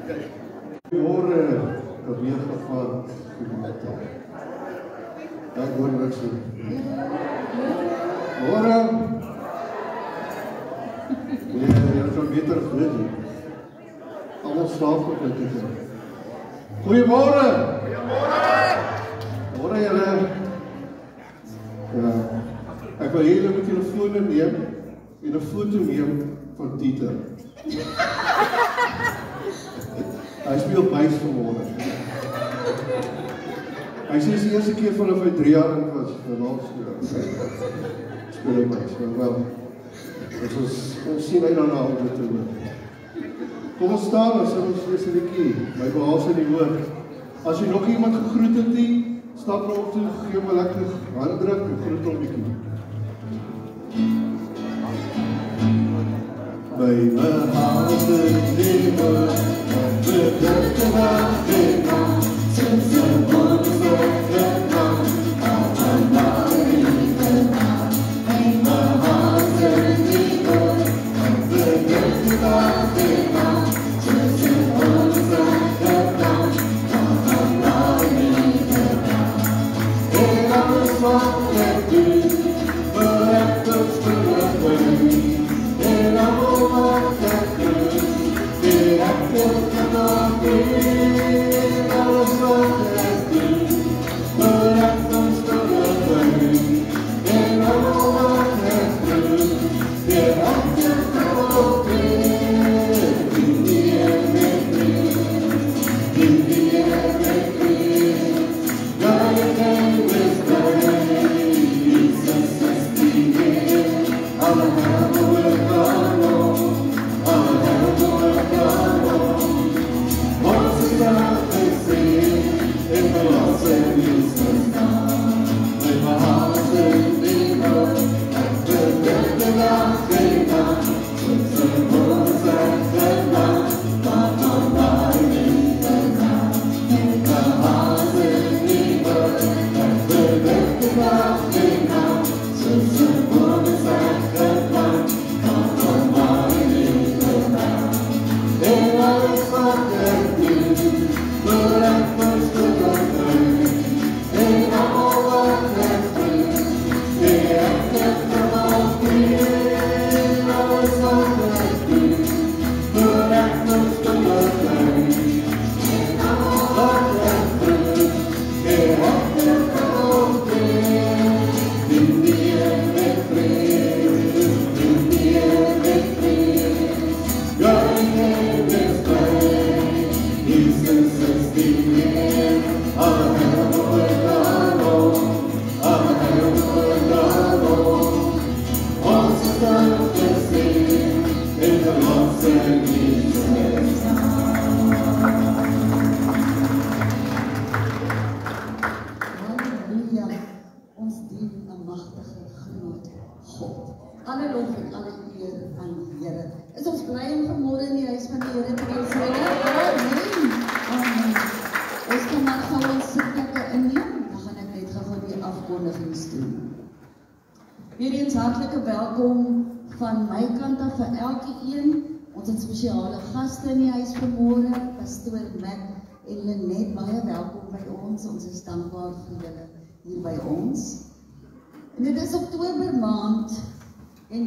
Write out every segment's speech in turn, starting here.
Goeiemorgen, collega van Goedemiddag. Ek hoor niks nie. Goeiemorgen. Nee, jy kan beter weet nie. Allemaal slaap op dit is. Goeiemorgen. Goeiemorgen julle. Ja, ek wil julle met telefone neem en 'n foto neem van Dieter. Hy speel buis vanmorgen. Hy sê die eerste keer vanaf hy 3 jaar oud was, vir laatskool. Speel hy buis, maar wel. Ons sien hy dan na om dit te hoor. Kom ons staan, ons sal ons eerste liedjie, my behaas in die woord. As jy nog iemand gegroet het nie, stap nou op toe, gee my lekker handdruk en groet hom bietjie. By my behaas in die woord, ons is dankbaar vir julle hier by ons. En dit is Oktober maand en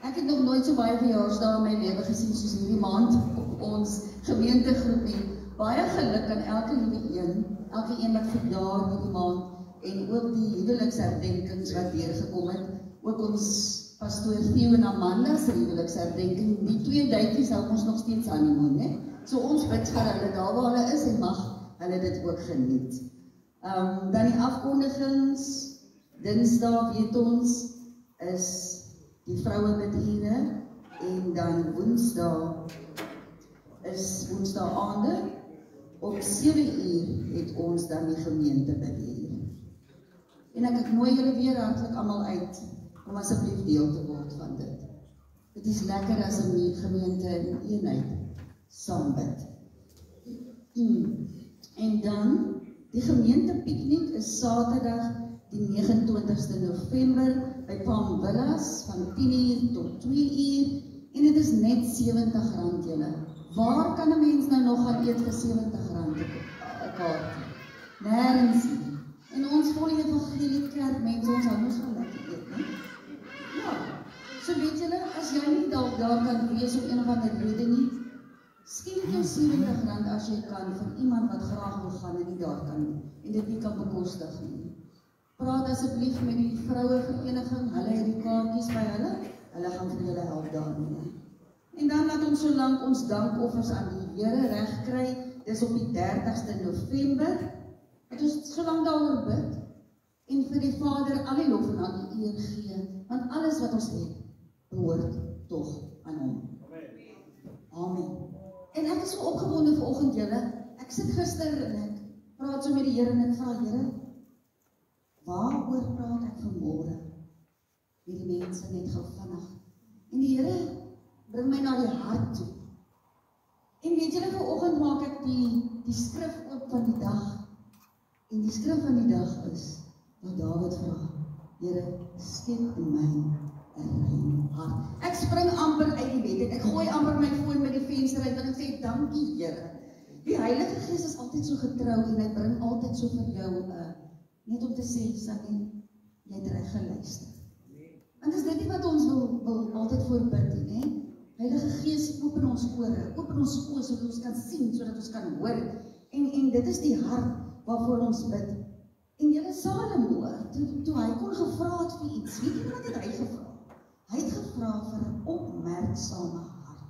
ek het nog nooit so baie verjaarsdae in my lewe gesien soos hierdie maand op ons gemeentegroep nie. Baie geluk aan elke een wat verjaar hierdie maand en ook die huweliksherdenkings wat deurgekom het. Ook ons pastoor Theo en Amanda se huweliksherdenking. Die 2 duitjies hou ons nog steeds aan die mond, hè. So ons bid vir hulle daar waar hulle is en mag hulle dit ook geniet. Dan die afkondigings, Dinsdag weet ons, is die vroue bediene en dan Woensdag is Woensdaagaande. Om 7 uur het ons dan die gemeente bediene. En ek nooi julle weer hartlik almal uit om asseblief deel te word van dit. Dit is lekker as 'n gemeente in eenheid saam bid. En dan, die gemeentepiknik is Saterdag die 29ste November by Palm Villas van 10 uur tot 2 uur en dit is net R70 julle Waar kan 'n mens nou nog gaan eet vir R70 'n kaartjie? Nêrens nie. En ons volle evangelie kerk mense, ons hou mos van lekker eet, né? Ja. So weet julle, as jy nie dalk daar kan wees om een of ander rede nie, skenk jou R70 as jy kan vir iemand wat graag wil gaan en nie daar kan nie en dit nie kan bekostig nie. Praat asseblief met die vrouevereniging, hulle het die kaartjies by hulle gaan vir julle help daarmee. En dan laat ons solank ons dankoffers aan die Here reg kry, dis op die 30ste November, dat ons solank daaroor bid en vir die Vader al die lof en al die eer gee, want alles wat ons het, behoort tog aan hom. Amen. En ek is so opgewonde vanoggend julle. Ek sit gister en ek praat so met die Here en ek vra Here, waaroor praat ek vanmôre? Met die mense net gou vinnig. En die Here bring my na die hart toe. En weet julle, vanoggend maak ek die skrif oop van die dag. En die skrif van die dag is wat Dawid vra, Here, skep in my 'n rein hart. Ek spring amper uit die bed en ek gooi amper my foon met die venster uit en ek sê, dankie Here. Die Heilige Gees is altyd so getrou en hy bring altyd so vir jou, net om te sê, Sannie, jy het reg geluister. Want is dit nie wat ons wil altyd voorbid nie, hè? Heilige Gees, open ons ore, open ons oë, sodat ons kan sien, sodat ons kan hoor. En dit is die hart waarvoor ons bid. En julle Salomo, toe hy kon gevra het vir iets, weet jy wat het hy gevra? Hy het gevra vir 'n opmerksame hart.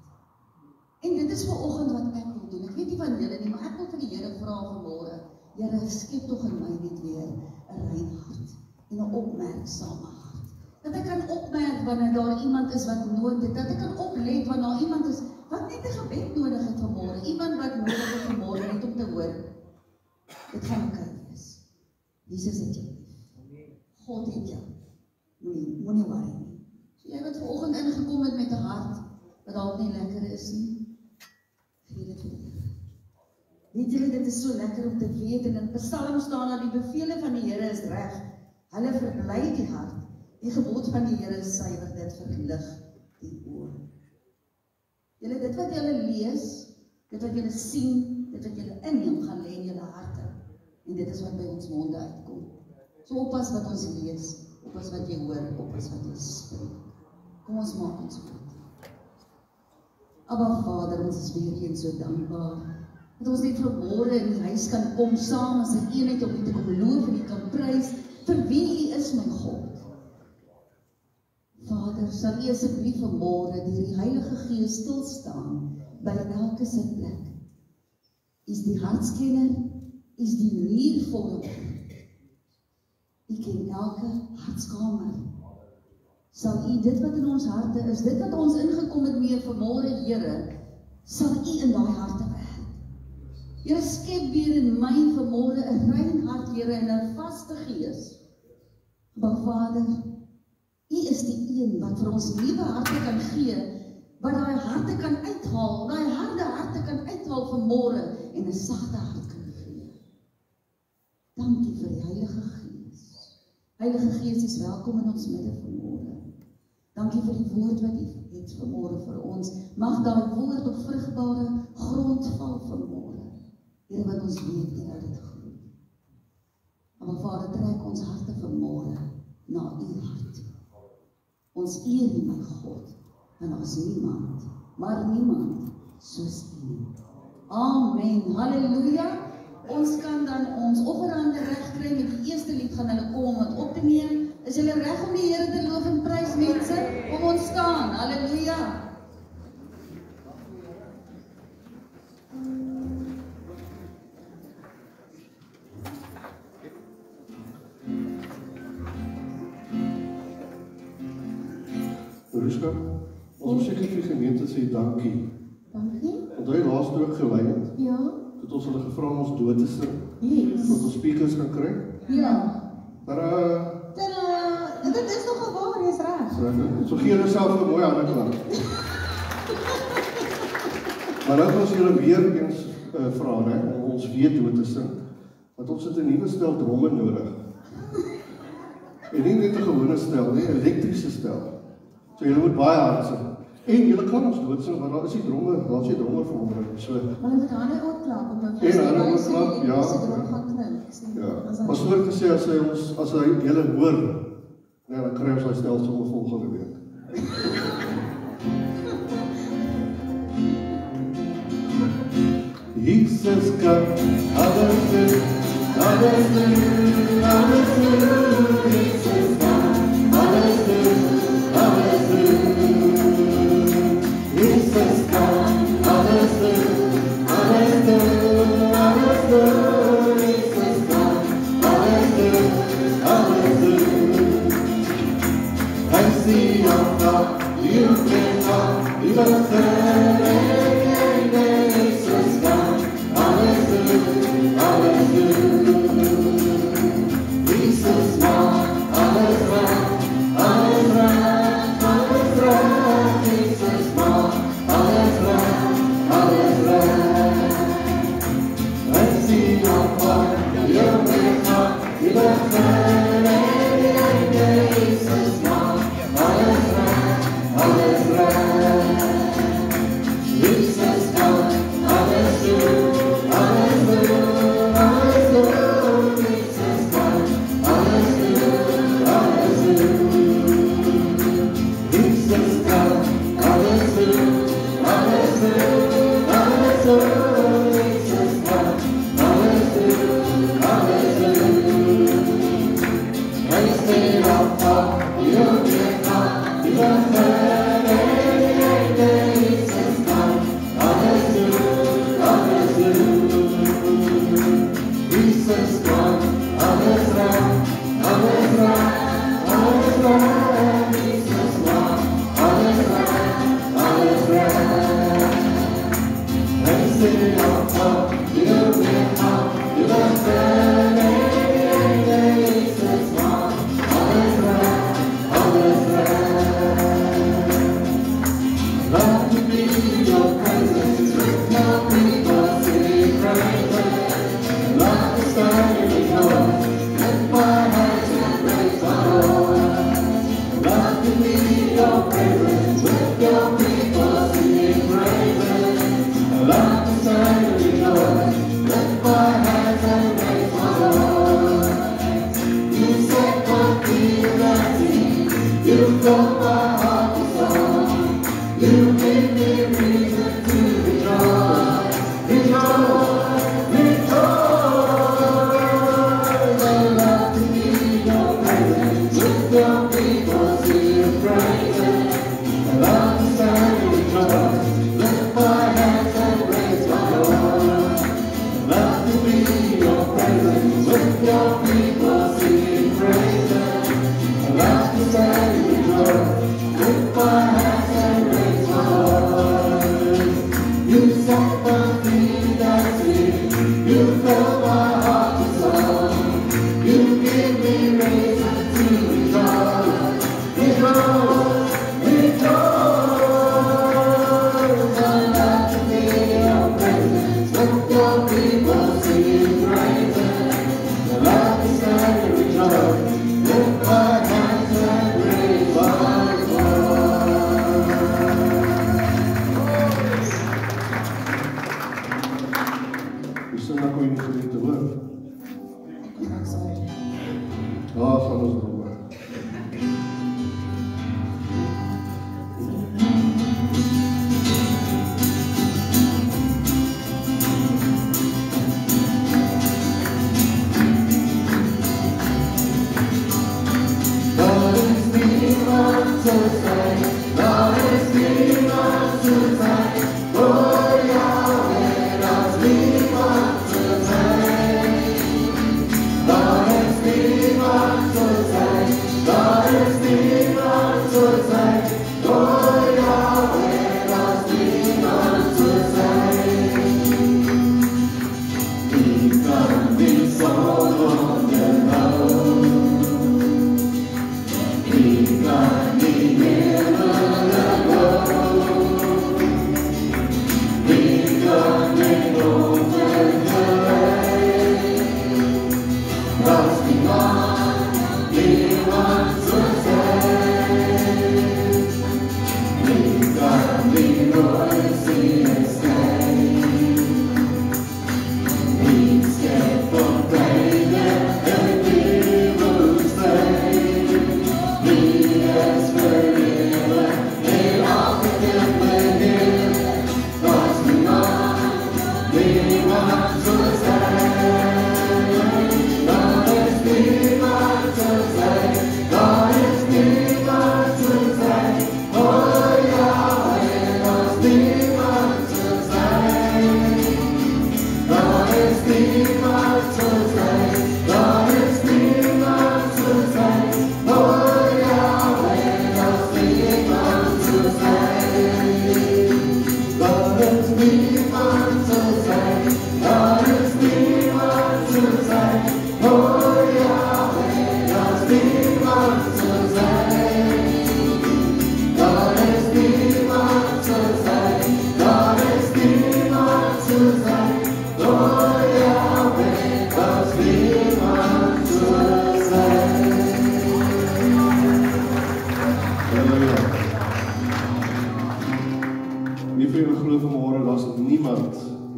En dit is vanoggend wat ek wil doen. Ek weet nie van julle nie, maar ek wil vir die Here vra vanmôre, Here, skep tog in my net weer 'n rein hart en 'n opmerksame hart. Dat ek kan opmerk wanneer daar iemand is wat nood het, dat ek kan oplet wanneer daar iemand is wat net 'n gebed nodig het vanmôre, iemand wat nodig het vanmôre net om te hoor, dit gaan oukei wees. Jesus het jou lief. God het jou. Moenie worry nie. So jy wat vanoggend ingekom het met 'n hart wat dalk nie lekker is nie, gee dit vir die Here. Weet julle, dit is so lekker om te weet, en in Psalm staan dat die bevele van die Here is reg. Hulle verbly die hart. Die gebod van die Here is suiwer, dit verlig die oë. Julle, dit wat julle lees, dit wat julle sien, dit wat julle inneem, gaan lê in julle harte. En dit is wat by ons monde uitkom. So oppas wat ons lees, oppas wat jy hoor, oppas wat jy spreek. Kom ons maak ons goed. Abba Vader, ons is weer eens so dankbaar dat ons net vanmôre in die huis kan kom saam as 'n eenheid om U te kom loof en U kan prys vir wie U is, my God. Vader, sal U asseblief vanmôre deur die Heilige Gees stil staan by elke sitplek. U is die hartskenner, U is die muurvormer. U ken elke hartskamer. Sal U dit wat in ons harte is, dit wat ons ingekom het mee vanmôre, Here, sal U in daai harte werk. Here, skep weer in my vanmôre 'n rein hart, Here, en 'n vaste gees. Maar Vader, U is die een wat vir ons nuwe harte kan gee, wat daai harte kan uithaal, daai harde harte kan uithaal vanmôre en 'n sagte hart kan gee. Dankie vir die Heilige Gees. Heilige Gees is welkom in ons midde vanmôre. Dankie vir die woord wat U het vanmôre vir ons. Mag daai woord op vrugbare grond val vanmôre. Here, wat ons weet, U laat dit groei. Maar Vader, trek ons harte vanmôre na U hart. Ons eer U, my God, en daar is niemand, maar niemand soos U. Amen. Halleluja. Ons kan dan ons offerhande regkry met die eerste lied gaan hulle kom om dit op te neem. Is julle reg om die Here te loof en prys, mense? Kom ons staan. Halleluja. Ruska, ons moet seker vir die gemeente sê dankie. Dankie. Want hy laas toe ook gelei het. Ja. Het ons hulle gevra om ons dood te sing. Yes. Dat ons speakers kan kry. Ja. Tadaa! Dit is nogal waar, jy's reg. So gee julle self 'n mooi hande klap. Maar nou ons julle weer eens vra, om ons weer dood te sing, want ons het 'n nuwe stel dromme nodig. En nie net 'n gewone stel nie, 'n elektriese stel. So julle moet baie hard sing. En julle kan ons doodsing, want daar is die dromme, daar is die dromme vir onder. So. Maar hulle moet hande opklap, omdat En hande opklap, ja. Ja. Maar so word gesê, as hy julle hoor, nee, dan kry ons hy stelsel volgende week. Jesus kan alles doen, alles doen, alles doen. Jesus kan alles doen, alles doen. Jesus kan alles doen, alles doen, alles doen. Jesus kan alles doen, alles doen. I see your God, you can come, you don't turn. Lord, it's me,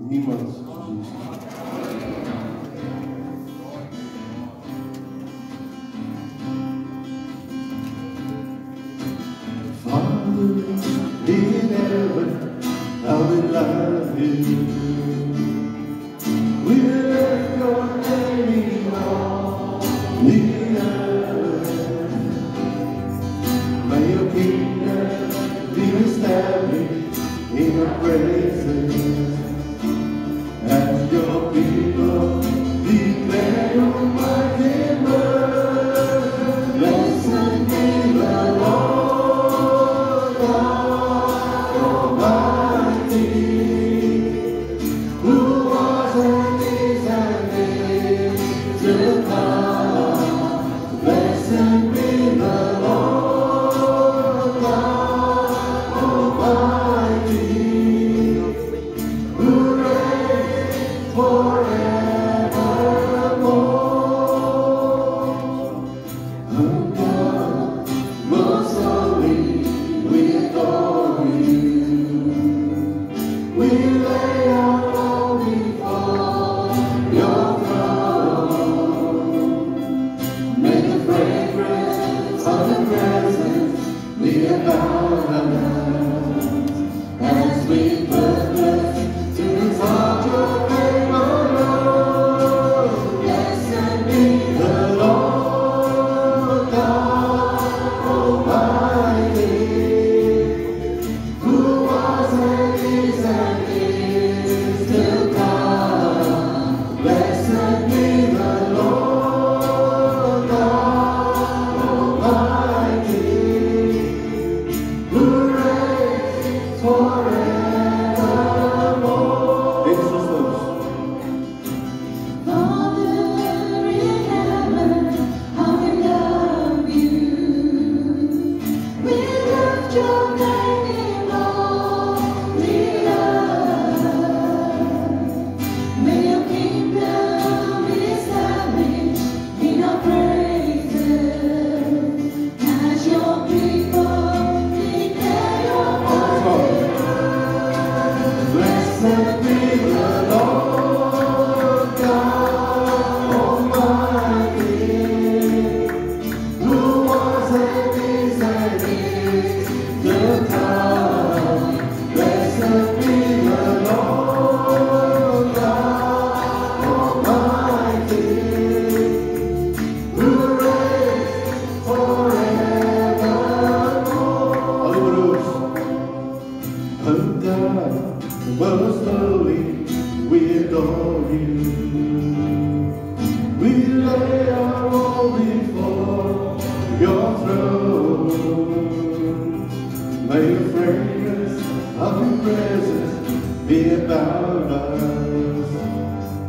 niemand soos Jesus. Father in heaven, how we love you. We lift your name on the earth. May your kingdom be established in your praises. As your people declare your mighty word. Blessed be the Lord God Almighty, who was and is to come. Blessed be the Lord God Almighty, who reigns forevermore. Oh God, most holy, we adore you. We lay our all before your throne. May the fragrance of the presence be about us as we purpose to exalt your name, O Lord. Blessed be the Lord God Almighty, who was and is to come. Blessed be the Lord God Almighty, who reigns forevermore. Hey, sisters. Father in heaven, how we love you. We lift your name in all the earth. May your kingdom be established in our praises. As your people declare your word. Blessed be the Lord God Almighty, who was and is to come. Blessed be the Lord God Almighty, who reigns forevermore. Hallelujah. Oh God, most holy, we adore you. We lay our all before your throne. May the fragrance of your presence be about us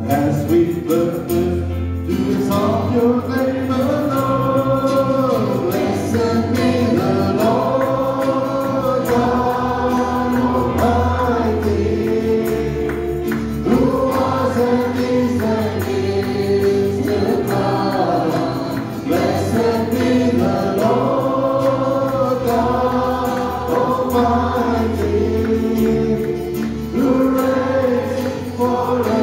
as we purpose to exalt your name alone. Blessed be the Lord God Almighty, who was and is to come. Blessed be the Lord God Almighty, who reigns forevermore.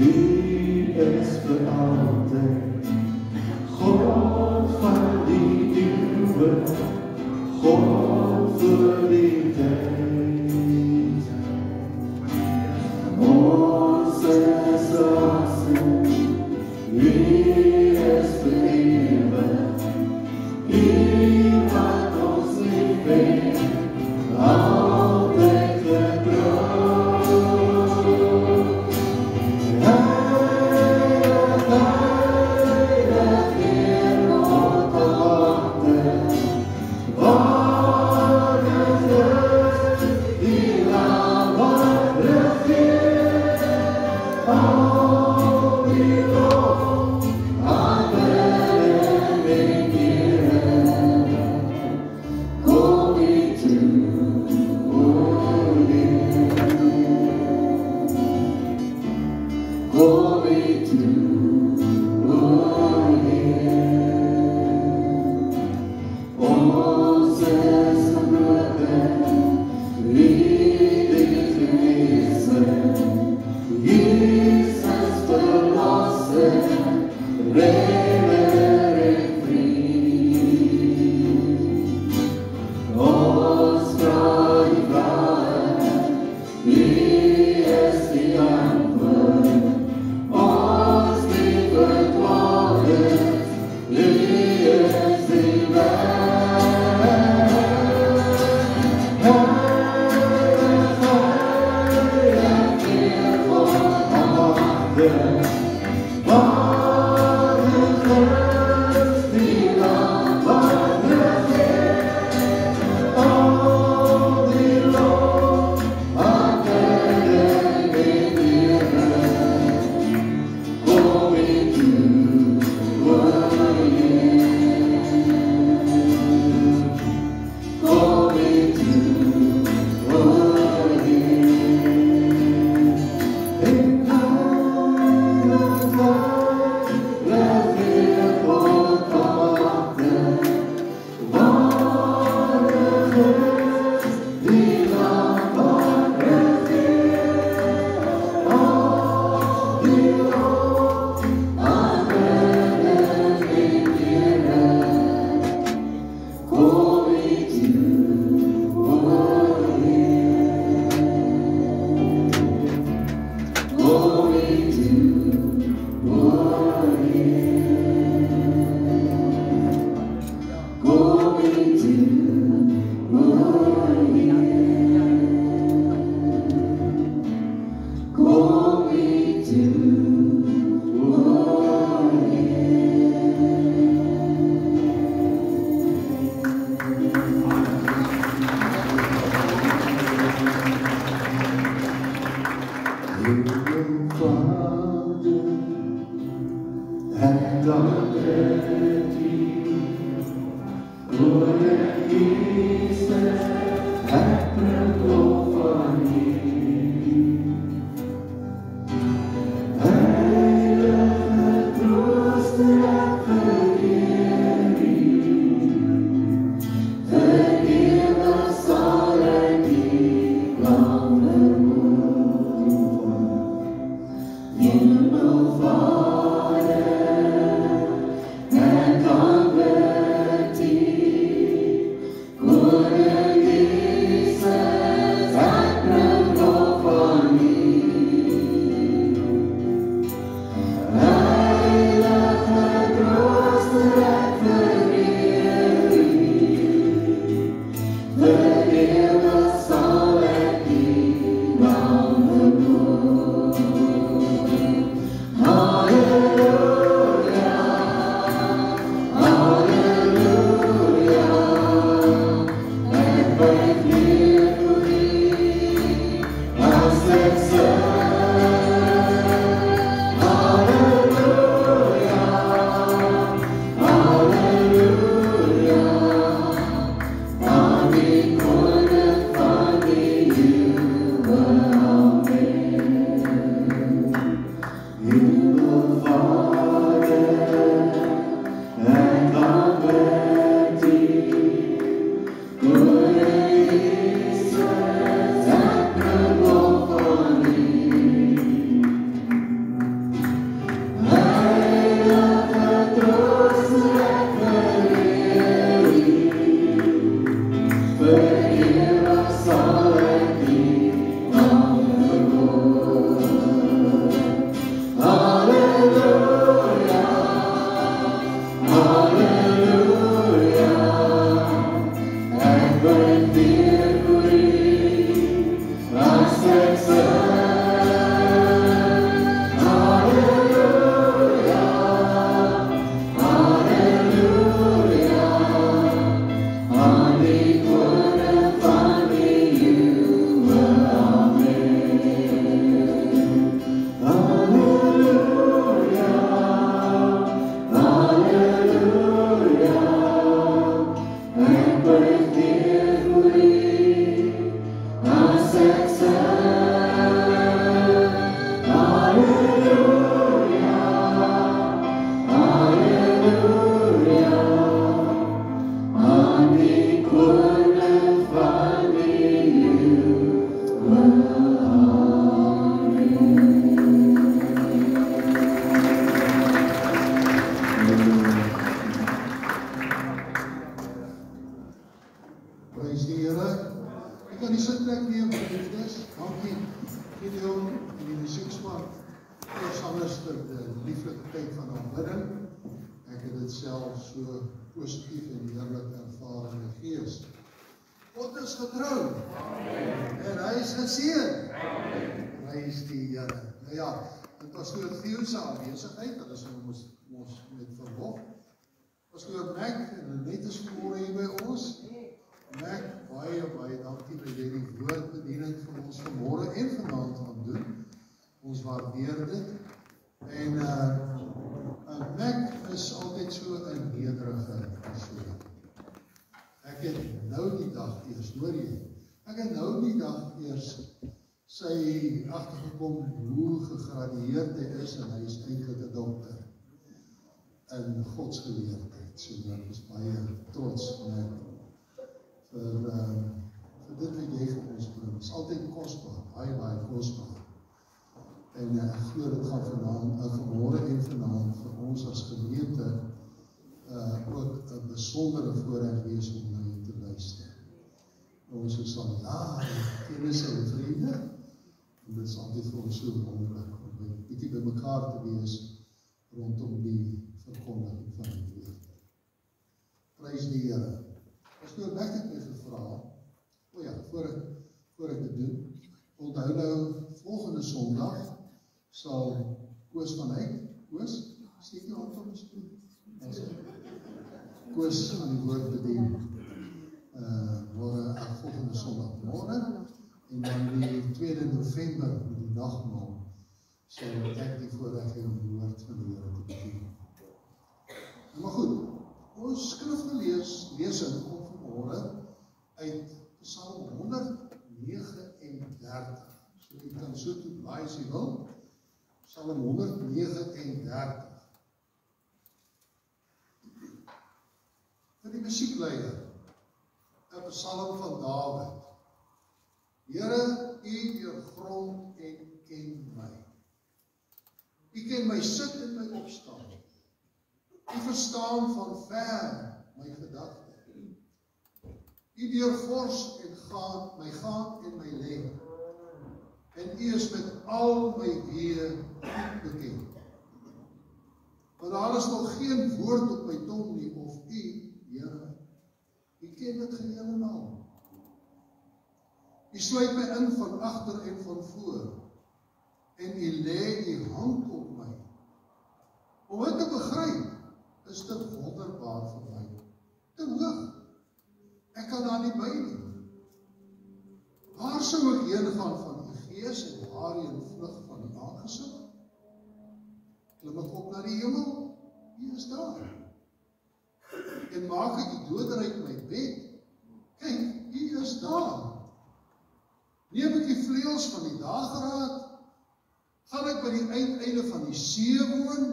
Wie is vir altyd God van die eeuwe, God vir die tyd. Ons is awesome, wie is vir eeuwe, iemand ons lief het, altyd getrou. And eerste lieflike tyd van aanbidding. Ek het dit self so positief en heerlik ervaar in die gees. God is getrou. En hy is geseën. Hy is die Here. Nou ja, dit was oor Theo se aanwesigheid, dat is ons met verlof. Was oor Mac, en net is vanmôre hier by ons. Mac, baie dankie dat jy die woordbediening vir ons vanmôre en vanaand gaan doen. Ons waardeer dit. En Mac is altyd so 'n nederige persoon. Ek het nou die dag eers, hoor jy? Ek het nou die dag eers sy agtergekom hoe gegradueerd hy is en hy is eintlik 'n dokter in godsgeleerdheid. So ek is baie trots vir dit wat jy vir ons bring. Dit is altyd kosbaar, baie kosbaar. En ek glo dit gaan vanmôre en vanaand vir ons as gemeente ook 'n besondere voorreg wees om na jou te luister. Ons is dan kennis en vriende, en dit is altyd vir ons so wonderlik om bietjie by mekaar te wees rondom die verkondiging van die woord. Prys die Here. As nou ek het my gevra, voor ek dit doen, onthou nou, volgende Sondag sal Koos van Eyck, steek jy hand van ons toe? Koos aan die woord bedien, volgende Sondag môre, en dan die 2 November, die nagmaal, sal ek die voorreg hê om die woord van die Here te bedien. Maar goed, ons skriflesing kom vanmôre uit Psalm 139. So jy kan so toe blaai as jy wil. Psalm 139. Vir die musiekleier, 'n psalm van Dawid. Here, U deurgrond en ken my. U ken my sit en my opstaan. U verstaan van ver my gedagte. U deurvors en my gaan en my lê. En U is met al my weë bekend. Want daar is nog geen woord op my tong nie, of U, Here, U ken dit geheel en al. U sluit my in van agter en van voor, en U lê U hand op my. Om dit te begryp, is te wonderbaar vir my, te hoog. Ek kan daar nie by nie. Waar sou ek heen gaan van U gees en waarheen vlug van U aangesig? Klim ek op na die hemel? U is daar. En maak ek die doder uit my bed? Kyk, U is daar. Neem ek die vleuels van die dageraad? Gaan ek by die uiteinde van die see woon?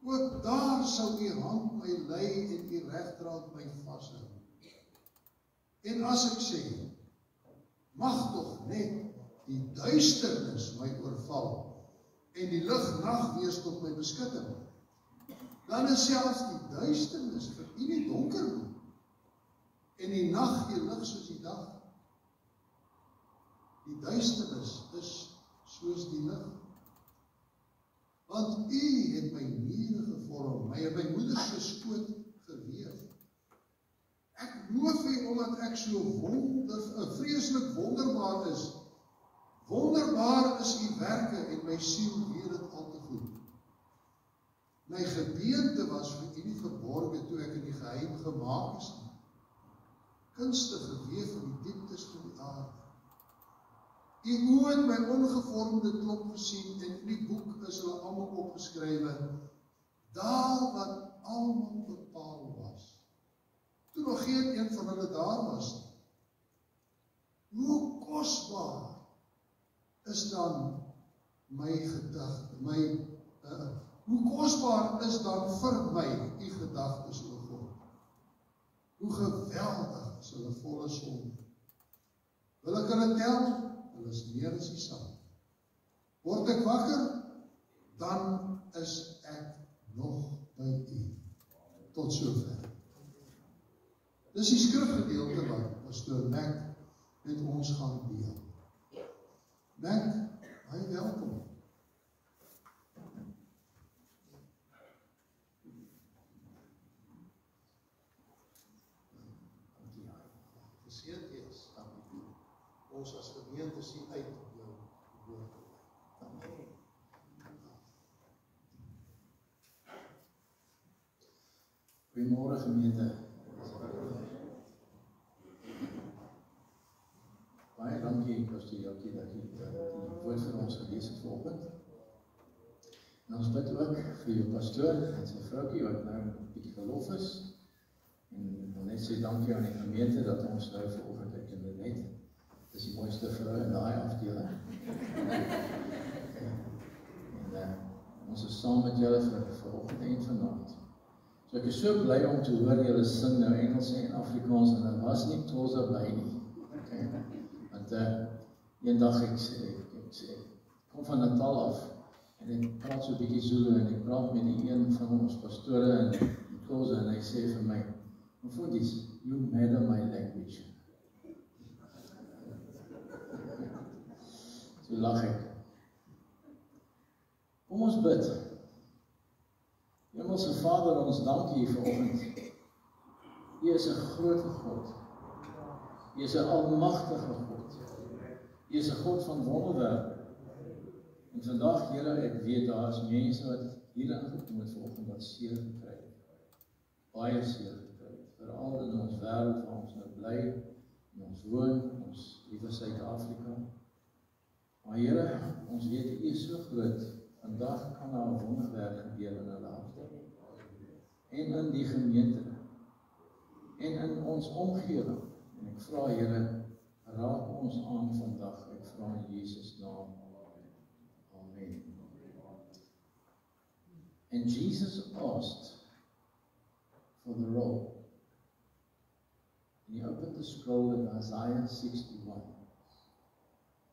Ook daar sou U hand my lei en U regdraad my vashou. En as ek sê, mag tog net die duisternis my oorval en die lig nag wees tot my beskutting, dan is selfs die duisternis vir U nie donker nie, en die nag gee lig soos die dag. Die duisternis is soos die lig. Want U het my niere gevorm, my in my moeder se skoot geweef. Ek loof U omdat ek so vreeslik wonderbaar is. Wonderbaar is U werke en my siel weet dit al te goed. My gebeente was vir U nie verborge toe ek in die geheim gemaak is nie. Kunstig geweef in die dieptes van die aarde. U oë het my ongevormde klop gesien en in die boek is hulle almal opgeskrywe, daar wat almal bepaal was. Toe nog geen een van hulle daar was nie. Hoe kosbaar is dan my gedagte, hoe kosbaar is dan vir my U gedagtes oor God? Hoe geweldig is hulle volle sonde. Wil ek hulle tel? Hulle is meer as die sand. Word ek wakker, dan is ek nog by U. Tot sover. Dis die skrifgedeelte wat pastoor Mac met ons gaan deel. Mac, baie welkom. ons as gemeente sien uit om jou woord te hoor. Amen. Goeiemôre gemeente. Baie dankie Pastor Jackie dat jy die woord vir ons gelees het vanoggend. En ons bid ook vir jou pastoor en sy vroukie wat nou 'n bietjie verlof is. En wil net sê dankie aan die gemeente dat ons nou vanoggend ek en net dis die mooiste vrou in daai afdeling. En ons is saam met julle vir vanoggend en vanaand. So ek is so bly om te hoor julle sing nou Engels en Afrikaans en daar was nie Xhosa by nie. Okay. Want eendag ek kom van Natal af en ek praat so 'n bietjie Zulu en ek praat met die een van ons pastore in Xhosa en hy sê vir my, "Mfundisi, you made my language." So lag ek. Kom ons bid. Hemelse Vader, ons dank U vanoggend. U is 'n groot God. U is 'n almagtige God. U is 'n God van wonderwerke. En vandag, Here, ek weet daar is mense wat hier ingekom het vanoggend wat seer gekry het. Baie seer gekry het. Veral in ons wêreld waar ons nou bly, en ons woon, ons liewe Suid-Afrika. Maar Here, ons weet U is so groot. Vandag kan daar 'n wonderwerk gebeur in hulle harte. En in die gemeente. En in ons omgewing. En ek vra Here, raak ons aan vandag. Ek vra in Jesus naam. Amen. And Jesus asked for the roll. And he opened the scroll in Isaiah 61.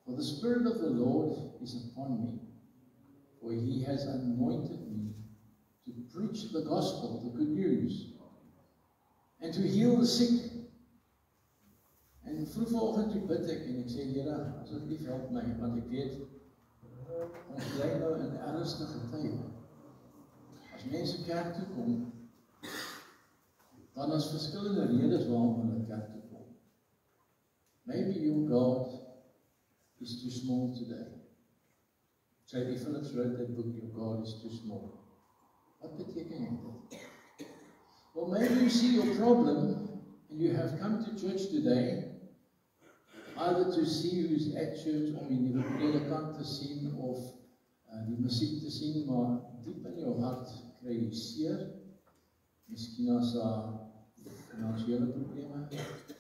For the Spirit of the Lord is upon me, for he has anointed me to preach the gospel, the good news, and to heal the sick. En vroegoggend toe bid ek en ek sê, Here, asseblief help my, want ek weet, ons bly nou in ernstige tye. As mense kerk toe kom, dan is verskillende redes waarom hulle kerk toe kom. Maybe your God is too small today. J.B. Phillips wrote that book, Your God is Too Small. Wat beteken dit? Well, maybe you see your problem and you have come to church today either to see who's at church om die nuwe predikant te sien of die musiek te sien, maar diep in jou hart kry jy seer. Miskien as finansiële probleme,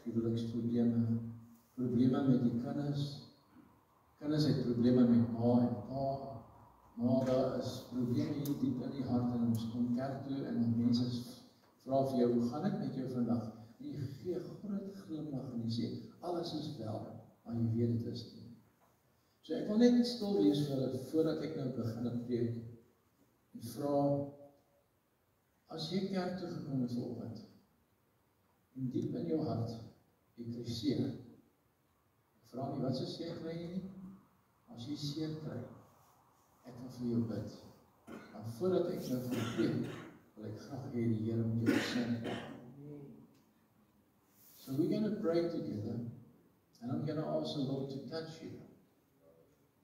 huweliksprobleme, probleme met die kinders. Kinders het probleme met ma en pa, maar daar is probleme hier diep in die hart en ons kom kerk toe en mense vra vir jou, hoe gaan dit met jou vandag? En jy gee 'n groot glimlag en jy sê, alles is wel, maar jy weet dit is nie. So ek wil net stil wees voordat ek nou begin preek en vra, as jy kerk toe gekom het vanoggend en diep in jou hart, jy kry seer. Vra nie, wat se seer kry jy nie? As jy seer kry, ek wil vir jou bid. Maar voordat ek nou gaan preek, wil ek graag hê die Here moet jou seën. So we're going to pray together, and I'm going to ask the Lord to touch you.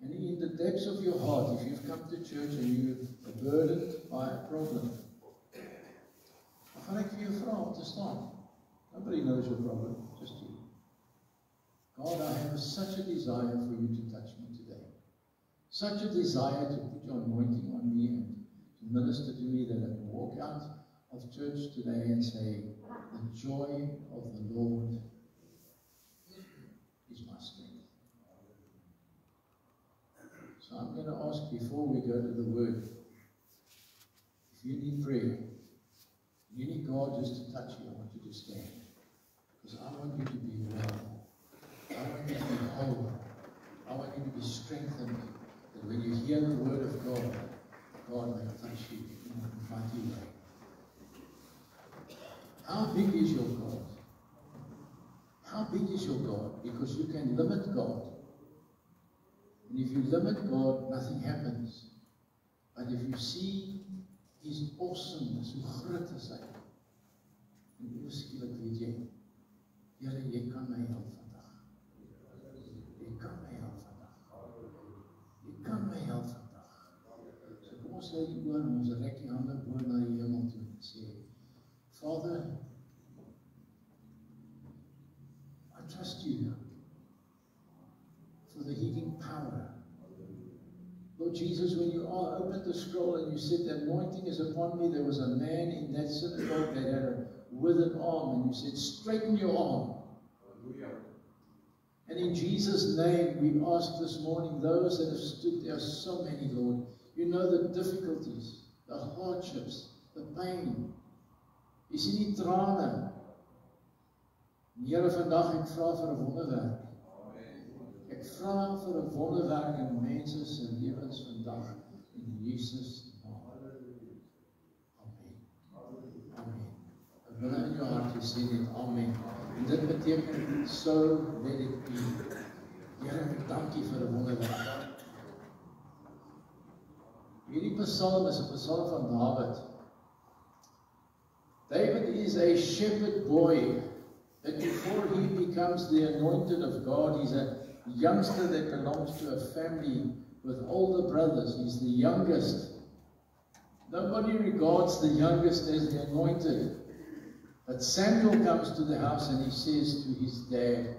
And in the depths of your heart, if you've come to church and you're burdened by a problem, dan gaan ek vir jou vra om te staan. Nobody knows your problem, just you. God, I have such a desire for you to touch me today. Such a desire to put your anointing on me and to minister to me that I can walk out of church today and say, the joy of the Lord is my strength. So I'm going to ask before we go to the word, if you need prayer, you need God just to touch you, I want you to stand. Because I want you to be well. I want you to be whole. I want you to be strengthened. That when you hear the word of God, God may touch you in a mighty way. How big is your God? How big is your God? Because you can limit God. And if you limit God, nothing happens. But if you see His awesomeness, hoe groot is hy, en oorskielik weet jy, Here, jy kan my help vandag. sluit die oor en ons rek die hande oor na die hemel toe en sê, Father, I trust you for the healing power. Lord Jesus, when you opened the scroll and you said, the anointing is upon me, there was a man in that synagogue that had a withered arm, and you said, straighten your arm. And in Jesus' name, we ask this morning, those that have stood there, so many, Lord, you know the difficulties, the hardships, the pain. You sien die trane. Here vandag, ek vra vir 'n wonderwerk. Ek vra vir 'n wonderwerk in mense se lewens vandag, in Jesus' naam. Amen. Amen. En binne in jou hart, jy sê dit, amen. En dit beteken, so let it be. Here, ek dank U vir 'n wonderwerk. Hierdie psalm is 'n psalm van David. David is a shepherd boy, that before he becomes the anointed of God, he's a youngster that belongs to a family with older brothers. He's the youngest. Nobody regards the youngest as the anointed. But Samuel comes to the house and he says to his dad,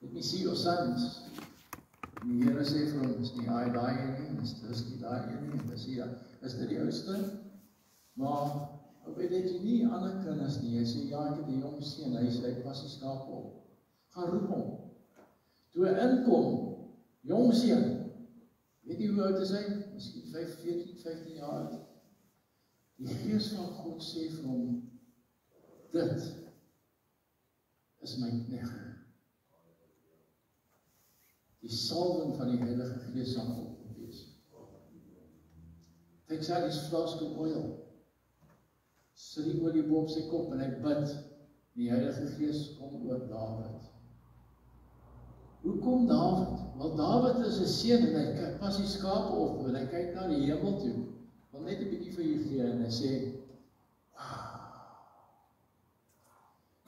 let me see your sons. En die Here sê vir hom, is nie hy daai een nie, is nie daai een nie, en dis hier, is dit die oudste? Maar, weet jy nie ander kinders nie, hy sê, ja, ek het die jong seun, hy sê, ek pas die skaap op. Gaan roep hom. Toe hy inkom, jong seun, weet jy hoe oud is hy? Miskien 14, 15 jaar oud. Die Gees van God sê vir hom, dit is my knegt. Die salwing van die Heilige Gees sal op hom wees. Takes out his flask of oil, sit die olie op sy kop en hy bid, die Heilige Gees kom oor David. Hoe kom David? Wel, David is 'n seun en hy pas die skape op en hy kyk na die hemel toe. Wil net 'n bietjie vir u gee en hy sê,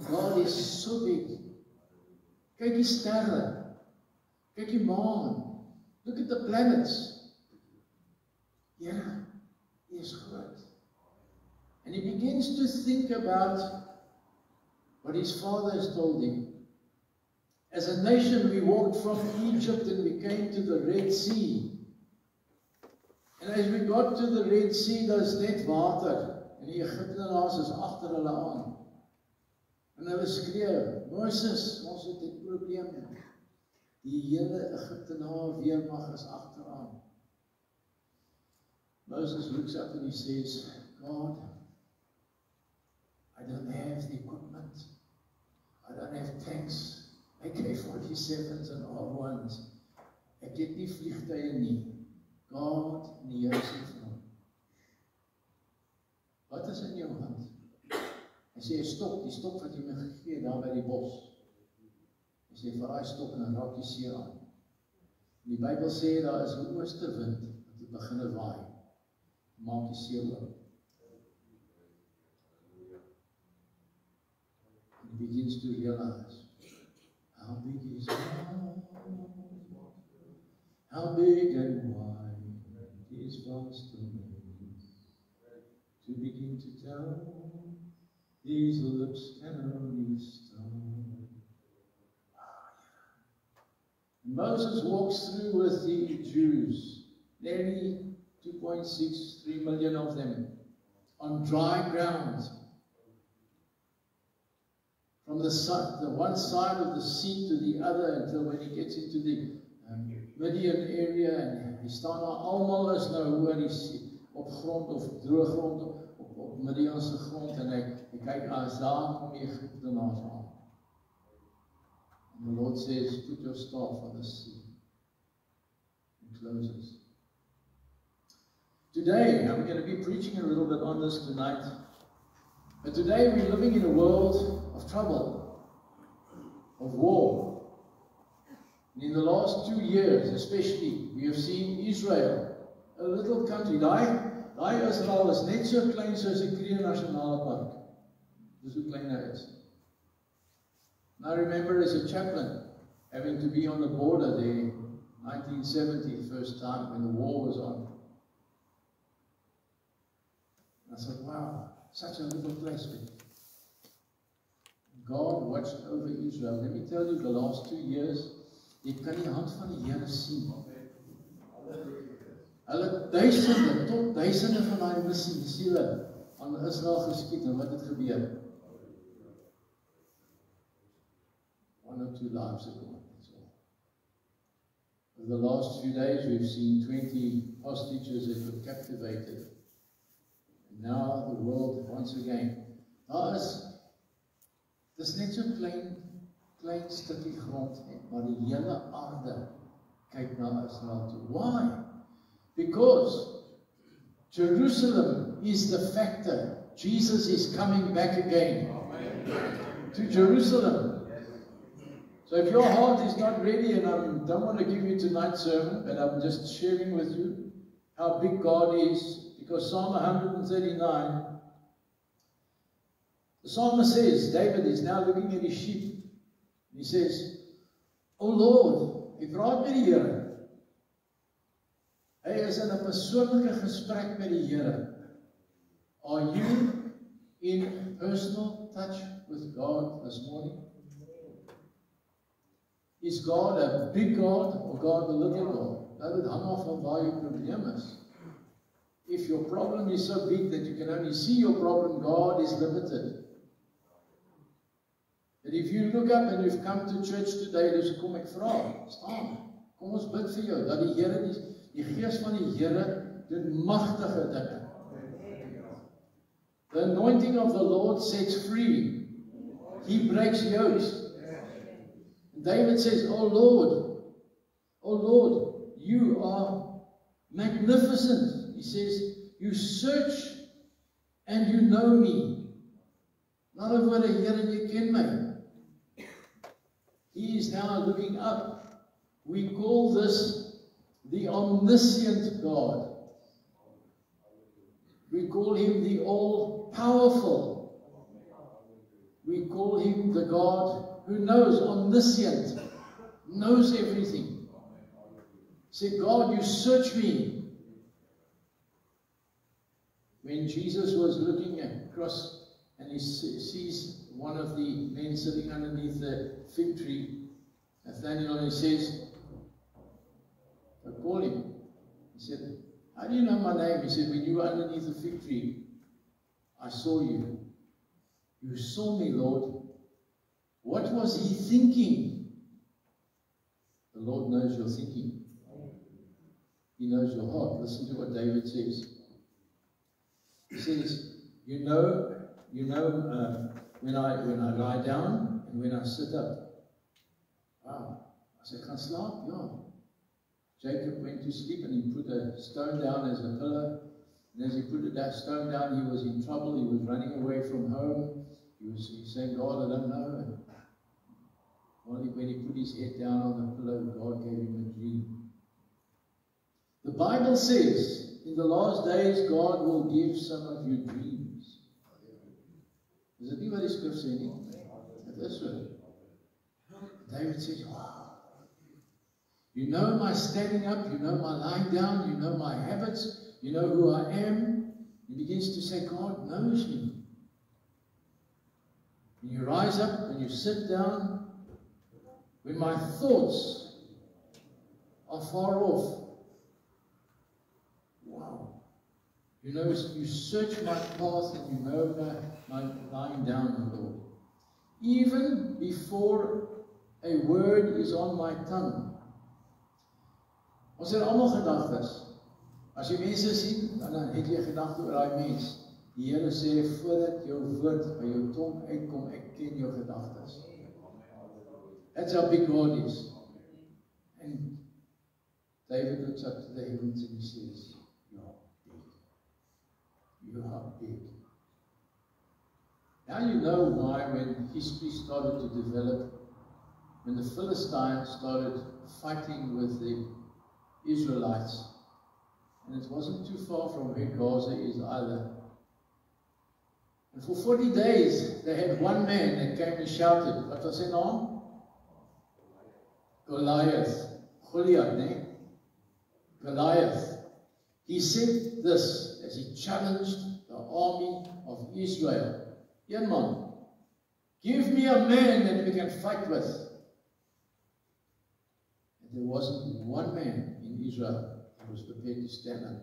God is so big. Kyk die sterre. Kyk die maan. Look at the planets. Yeah, he is groot. And he begins to think about what his father has told him. As a nation, we walked from Egypt and we came to the Red Sea. And as we got to the Red Sea, daar's net water. En die Egiptenaars is agter hulle aan. En hulle skreeu, Moses, ons het 'n probleem. Die hele Egiptenaar weermag is agteraan. Moses looks up and he says, God, I don't have the equipment. I don't have tanks, AK-47s and R1s. Ek het nie vliegtuie nie. God, nie Here sê vir hom. Wat is in jou hand? Hy sê, 'n stok, die stok wat jy my gegee daar by die bos. Hy sê, vir daai stok en dan raak die see aan. Die Bybel sê, daar is 'n oostewind wat het begin waai. Maak die see oop. And he begins to realize, how big is God? How big and wide is vast domain. To begin to tell, these lips can only start. And Moses walks through with the Jews, nearly 2.63 million of them, on dry ground. From the one side of the sea to the other, until when he gets into the Midian area, en hy staan daar, almal is nou hoor die see, op grond of droë grond, op Midianse grond, en hy kyk as daar kom die Egiptenaars aan. And the Lord says, put your staff on the sea. And closes. Today, I'm going to be preaching a little bit on this tonight. But today we're living in a world of trouble, of war. And in the last 2 years, especially, we have seen Israel, a little country. Daai Israel is net so klein soos die Kruger Nasionale Park. Dis hoe klein hy is. And I remember as a chaplain having to be on the border there, 1970, the first time when the war was on. I thought, wow, such a little place. God watched over Israel. Let me tell you, the last 2 years, jy kan die hand van die Here sien. Hulle duisende tot duisende van daai missiesiele aan Israel geskiet, en wat het gebeur? 1 or 2 lives ago. That's all. Over the last few days, we've seen 20 hostages that were captivated. And now the world, once again, dis net so klein stukkie grond, maar die hele aarde kyk na Israel toe. Why? Because Jerusalem is the factor. Jesus is coming back again to Jerusalem. So if your heart is not ready, and I don't want to give you tonight's sermon, but I'm just sharing with you how big God is, because Psalm 139, the psalmist says, David is now looking at his sheep. He says, "O Lord," hy praat met die Here. Hy is in 'n persoonlike gesprek met die Here. Are you in personal touch with God this morning? Is God a big God or God a little God? Nou, dit hang af van waar jou probleem is. If your problem is so big that you can only see your problem, God is limited. But if you look up and you've come to church today, dus kom ek vra, staan, kom ons bid vir jou, dat die Here, die Gees van die Here doen magtige dinge. The anointing of the Lord sets free. He breaks yokes. And David says, "Oh Lord, you are magnificent." He says, "You search and you know me." Not a woorde, Here, jy ken my. He is now looking up. We call this the omniscient God. We call him the all-powerful. We call him the God who knows, omniscient, knows everything. Say, "God, you search me." When Jesus was looking across and he sees one of the men sitting underneath the fig tree, Nathaniel, and he says, I call him. He said, "How do you know my name?" He said, "When you were underneath the fig tree, I saw you. You saw me, Lord." What was he thinking? The Lord knows your thinking. He knows your heart. Listen to what David says. He says, you know, when I lie down and when I sit up. Wow. As ek gaan slaap, ja. Jacob went to sleep and he put a stone down as a pillow. And as he put that stone down, he was in trouble. He was running away from home. He was saying, "God, I don't know." And when he put his head down on the pillow, God gave him a dream. The Bible says, in the last days, God will give some of you dreams. Is it nie wat die skrif sê nie? Dit is so. David says, "Wow. You know my standing up, you know my lying down, you know my habits, you know who I am." He begins to say, God knows me. When you rise up, when you sit down, when my thoughts are far off. Wow. You know, you search my path and you know my lying down, Lord. Even before a word is on my tongue. Ons het almal gedagtes. As jy mense sien, dan het jy gedagte oor daai mens. Die Here sê, voordat jou woord by jou tong uitkom, ek ken jou gedagtes. That's how big God is. And David looks up to the heavens and he says, "You are big. You are big." Now you know why when history started to develop, when the Philistines started fighting with the Israelites, and it wasn't too far from where Gaza is either. And for 40 days, they had one man that came and shouted, what was his name? Goliath. Goliath, ne? Goliath. He said this as he challenged the army of Israel. Een man, give me a man that we can fight with. And there wasn't one man in Israel that was prepared to stand up.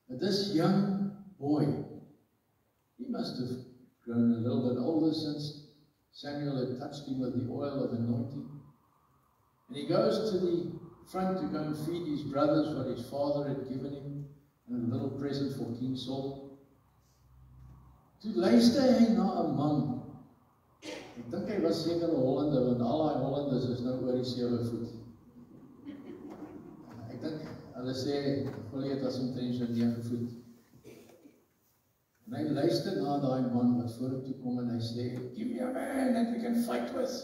But this young boy, he must have grown a little bit older since Samuel had touched him with the oil of anointing. And he goes to the front to go and feed his brothers what his father had given him, and a little present for King Saul. Toe luister hy na 'n man. Ek dink hy was seker 'n Hollander, want al die Hollanders is nou oor die 7 voet. Ek dink hulle sê Goliath was omtrent so 9 voet. En hy luister na daai man wat voor hom toe kom en hy sê, give me a man that we can fight with.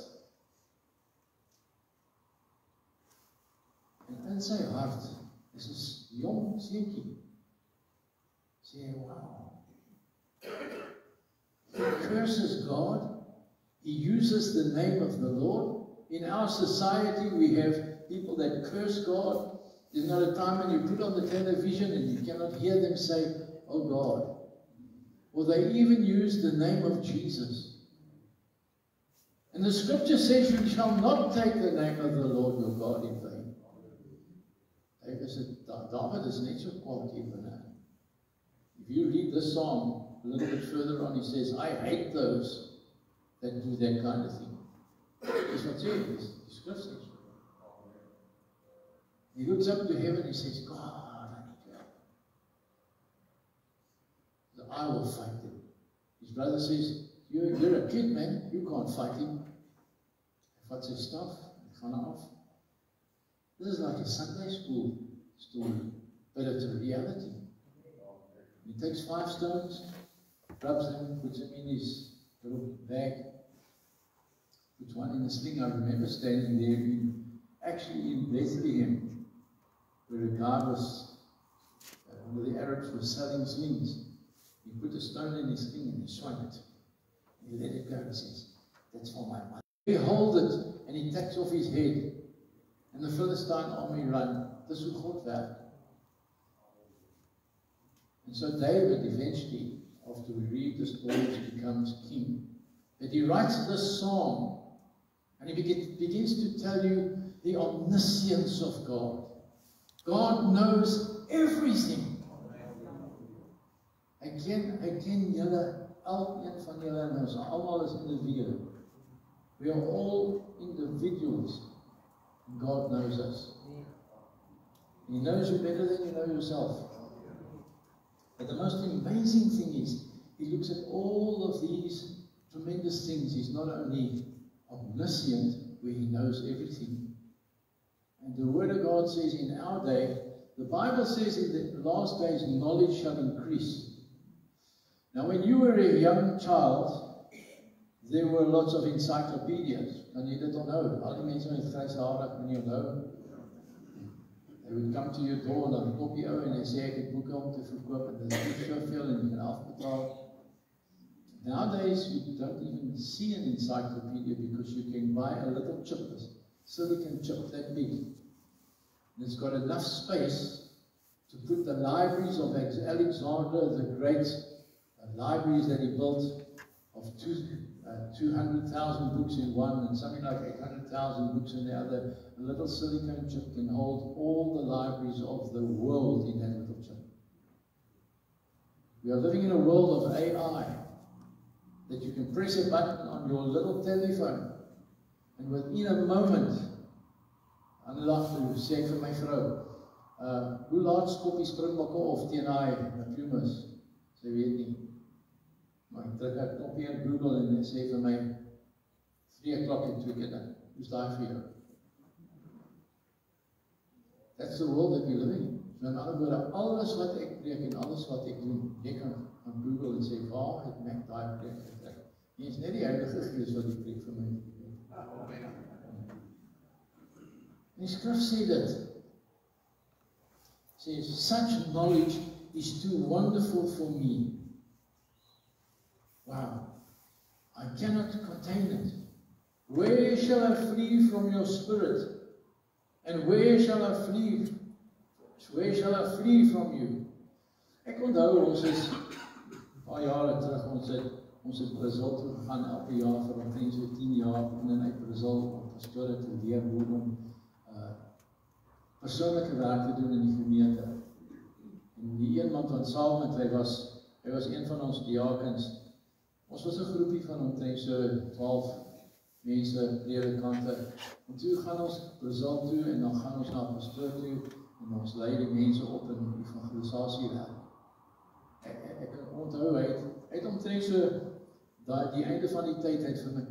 En in sy hart is 'n jong seentjie. Sê, wow. He curses God. He uses the name of the Lord. In our society, we have people that curse God. There's not a time when you put on the television and you cannot hear them say, oh God. Or they even use the name of Jesus. And the scripture says, you shall not take the name of the Lord your God in vain. David is net so kwaad even now. If you read this psalm a little bit further on, he says, I hate those that do that kind of thing. That's what the scripture says. He looks up to heaven and he says, God, I need your help. So I will fight them. His brother says, you're a kid, man. You can't fight him. Hy vat sy staf, hy gaan af. This is like a Sunday school story, but it's a reality. He takes 5 stones, rubs them, puts them in his little bag, puts one in the sling. I remember standing there actually in Bethlehem, where a guy was, one of the Arabs was selling slings. He put a stone in his sling and he swung it. And he let it go and says, that's for my mother. He holds it and he takes off his head. And the Philistine army run. Dis hoe God werk. And so David eventually, after we read the stories, becomes king. But he writes this song, and he begins to tell you the omniscience of God. God knows everything. Hy ken julle, elkeen van julle, en ons almal is individue. We are all individuals. God knows us. He knows you better than you know yourself. But the most amazing thing is, he looks at all of these tremendous things. He's not only omniscient, where he knows everything. And the Word of God says in our day, the Bible says in the last days, knowledge shall increase. Now when you were a young child, there were lots of encyclopedias. And you didn't know. Al die mense met grys hare, ek nie onthou. They would come to your door en dan klop jy ou en hy sê ek het boeke om te verkoop en dit is soveel en jy kan afbetaal. Nowadays you don't even see an encyclopedia because you can buy a little chip, a silicon chip that big. And it's got enough space to put the libraries of Alexander the Great, libraries that he built of 200,000 books in one and something like 800,000 books in the other. A little silicon chip can hold all the libraries of the world in that little chip. We are living in a world of AI, that you can press a button on your little telephone and within a moment, sê ek vir my vrou, hoe laat skop die springbokke of teen hy Pumas? Sy weet nie. Maar ek druk 'n knoppie in Google en hy sê vir my 3 o'clock en 2 keer. Hoe's daai vir jou? That's the world that we live in. So in ander woorde, alles wat ek preek en alles wat ek doen, jy kan aan Google en sê, waar het Mac daai preek gekry? Jy is net die Heilige Gees wat die preek vir my doen. Die skrif sê dit. Says, such knowledge is too wonderful for me. Wow, I cannot contain it. Where shall I flee from your spirit? And where shall I flee? Where shall I flee from you? Ek onthou, ons is paar jare terug, ons het Brazil toe gegaan elke jaar vir omtrent so 10 jaar in en uit Brazil om pastore te leer hoe om persoonlike werk te doen in die gemeente. En die iemand wat saam met hy was een van ons diakens. Ons was 'n groepie van omtrent so 12 mense, predikante. En toe gaan ons Brazil toe en dan gaan ons na pastoor toe en ons lei die mense op in evangelisasiewerk. Ek onthou, hy het omtrent so die einde van die tyd het vir my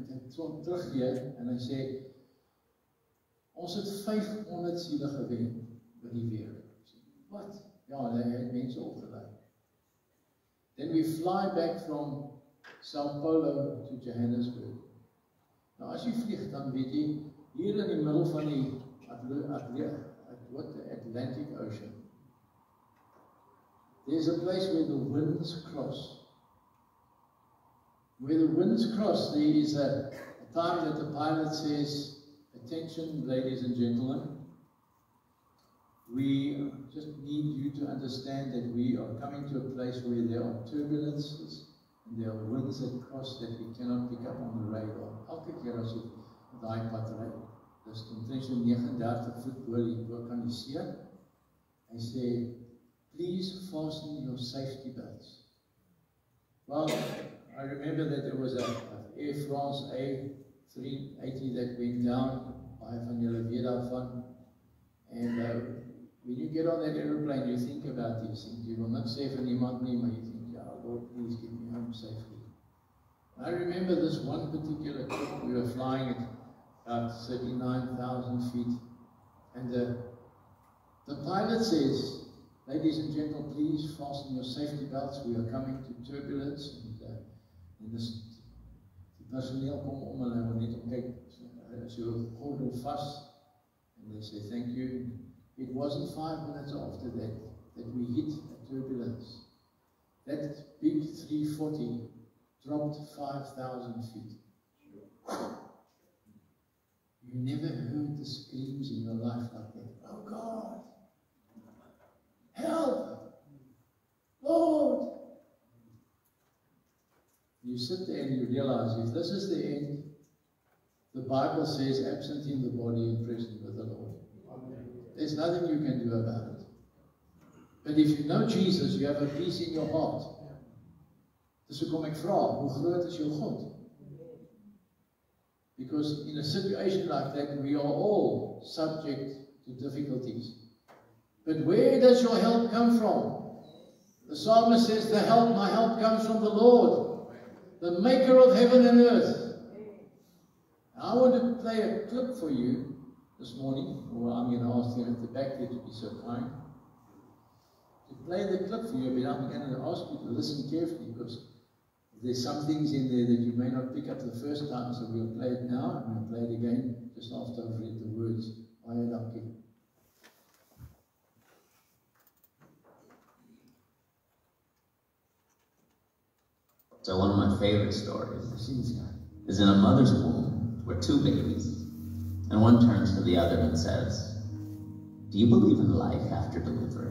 teruggegee en hy sê, ons het 500 siele gewen by die week. Wat? Ja, hy het mense opgelei. Then we fly back from Sao Paulo to Johannesburg. Nou as jy vlieg, dan weet jy, hier in die middel van die Atlantic Ocean, there's a place where the winds cross. Where the winds cross, there is a time that the pilot says, attention, ladies and gentlemen, we just need you to understand that we are coming to a place where there are turbulences and there are winds that cross that we cannot pick up on the radar. Elke keer as jy daai pad ry, dis omtrent so 39 voet bo kan die see. Hy sê, please fasten your safety belts. Well, I remember that there was a Air France A380 that went down by van julle weet daarvan. And when you get on that aeroplane, you think about these things. You will not say vir niemand nie, maar you think, yeah, Lord, please get me home safely. I remember this one particular trip, we were flying at about 39,000 feet, and the pilot says, ladies and gentlemen, please fasten your safety belts. We are coming to turbulence. En die personeel kom om en hy wil net kyk, so gordel vas, and they say thank you. It wasn't 5 minutes after that we hit a turbulence. That big 340 dropped 5,000 feet. You never heard the screams in your life like that. Oh God! Help! Lord! You sit there and you realize if this is the end, the Bible says absent in the body and present with the Lord. There's nothing you can do about it. But if you know Jesus, you have a peace in your heart. Dis hoekom ek vra, hoe groot is jou God? Because in a situation like that, we are all subject to difficulties. But where does your help come from? The psalmist says, my help comes from the Lord, the maker of heaven and earth. I want to play a clip for you this morning, or I'm going to ask you at the back there to be so kind to play the clip for you, but I'm going to ask you to listen carefully because there's some things in there that you may not pick up the first time, so we'll play it now and we'll play it again just after I've read the words. Baie dankie. So one of my favorite stories is in a mother's womb where two babies, and one turns to the other and says, do you believe in life after delivery?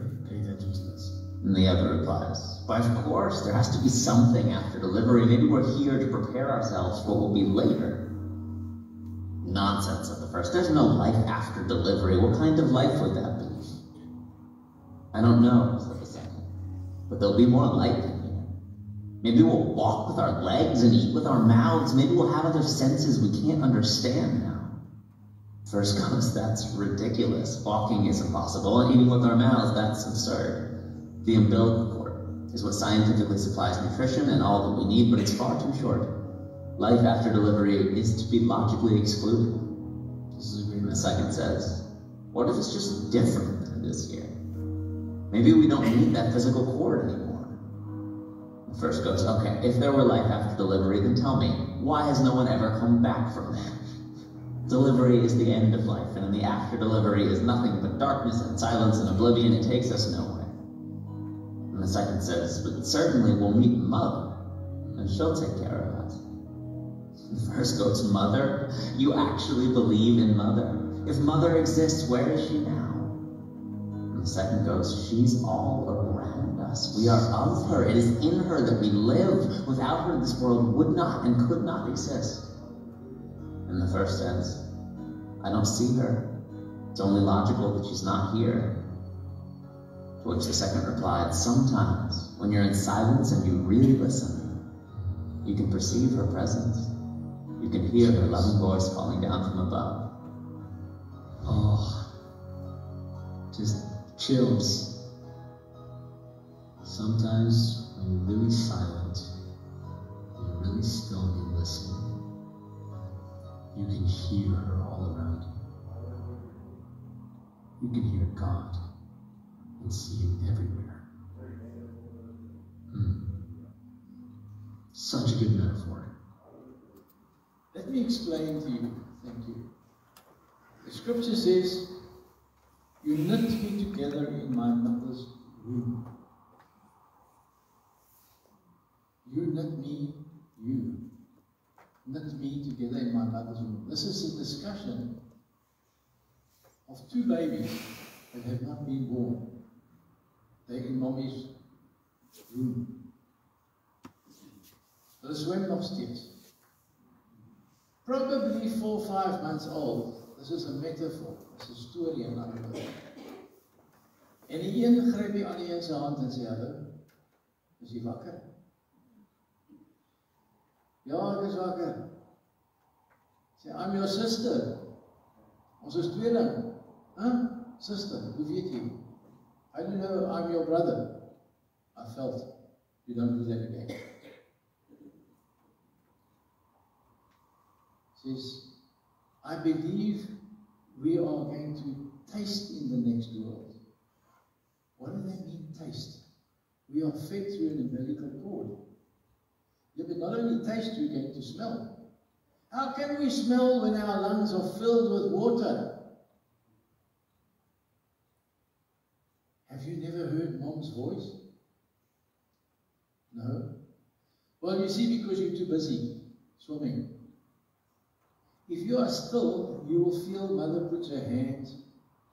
And the other replies, why, of course, there has to be something after delivery. Maybe we're here to prepare ourselves for what will be later. Nonsense, said the first. There's no life after delivery. What kind of life would that be? I don't know, said the second, but there'll be more light in here. Maybe we'll walk with our legs and eat with our mouths. Maybe we'll have other senses we can't understand now. First goes, that's ridiculous. Walking is impossible, and eating with our mouths, that's absurd. The umbilical cord is what scientifically supplies nutrition and all that we need, but it's far too short. Life after delivery is to be logically excluded. And the second says, what if it's just different than it is here? Maybe we don't need that physical cord anymore. The first goes, okay, if there were life after delivery, then tell me, why has no one ever come back from that? Delivery is the end of life, and in the after delivery is nothing but darkness and silence and oblivion. It takes us nowhere. And the second says, but certainly we'll meet Mother, and she'll take care of us. The first goes, Mother? You actually believe in Mother? If Mother exists, where is she now? And the second goes, she's all around us. We are of her. It is in her that we live. Without her, this world would not and could not exist. In the first sense, I don't see her. It's only logical that she's not here. To which the second replied, sometimes, when you're in silence and you really listen, you can perceive her presence. You can hear her loving voice calling down from above. Oh, just chills. Sometimes when you're really silent, you're really still and you listen, you can hear her all around you. You can hear God and see Him everywhere. Such a good metaphor. Let me explain to you. Thank you. The scripture says, you knit me together in my mother's womb. You knit me, you knit me together in my mother's womb. This is a discussion of two babies that have not been born. They're in mommy's womb. Hulle swem nog steeds. Probably 4 or 5 months old. This is a metaphor. This is a story in other words. En die een gryp die ander een se hand en sê, hallo, is jy wakker? Ja, ek is wakker. Sê, I'm your sister. Ons is tweeling. Huh? Sister, hoe weet jy? I don't know, I'm your brother. I felt, you don't do that again. Says, I believe we are going to taste in the next world. What does that mean, taste? We are fed through an umbilical cord. Yeah, but not only taste, you're going to smell. How can we smell when our lungs are filled with water? Have you never heard Mom's voice? No? Well, you see, because you're too busy swimming. If you are still, you will feel Mother puts her hands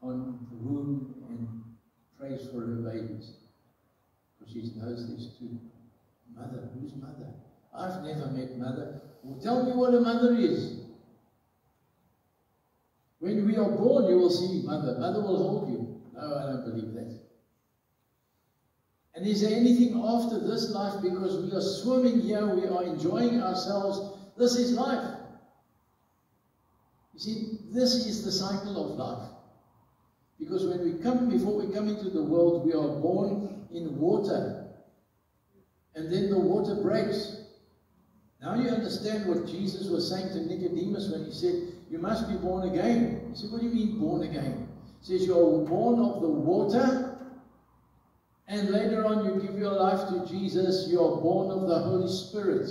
on the womb and prays for her babies. Because she knows there's two. Mother, who's Mother? I've never met Mother. Well, tell me what a mother is. When we are born, you will see Mother. Mother will hold you. No, I don't believe that. And is there anything after this life? Because we are swimming here, we are enjoying ourselves. This is life. You see, this is the cycle of life. Because when we come, before we come into the world, we are born in water. And then the water breaks. Now you understand what Jesus was saying to Nicodemus when he said, you must be born again. He said, what do you mean born again? He says, you are born of the water, and later on you give your life to Jesus, you are born of the Holy Spirit.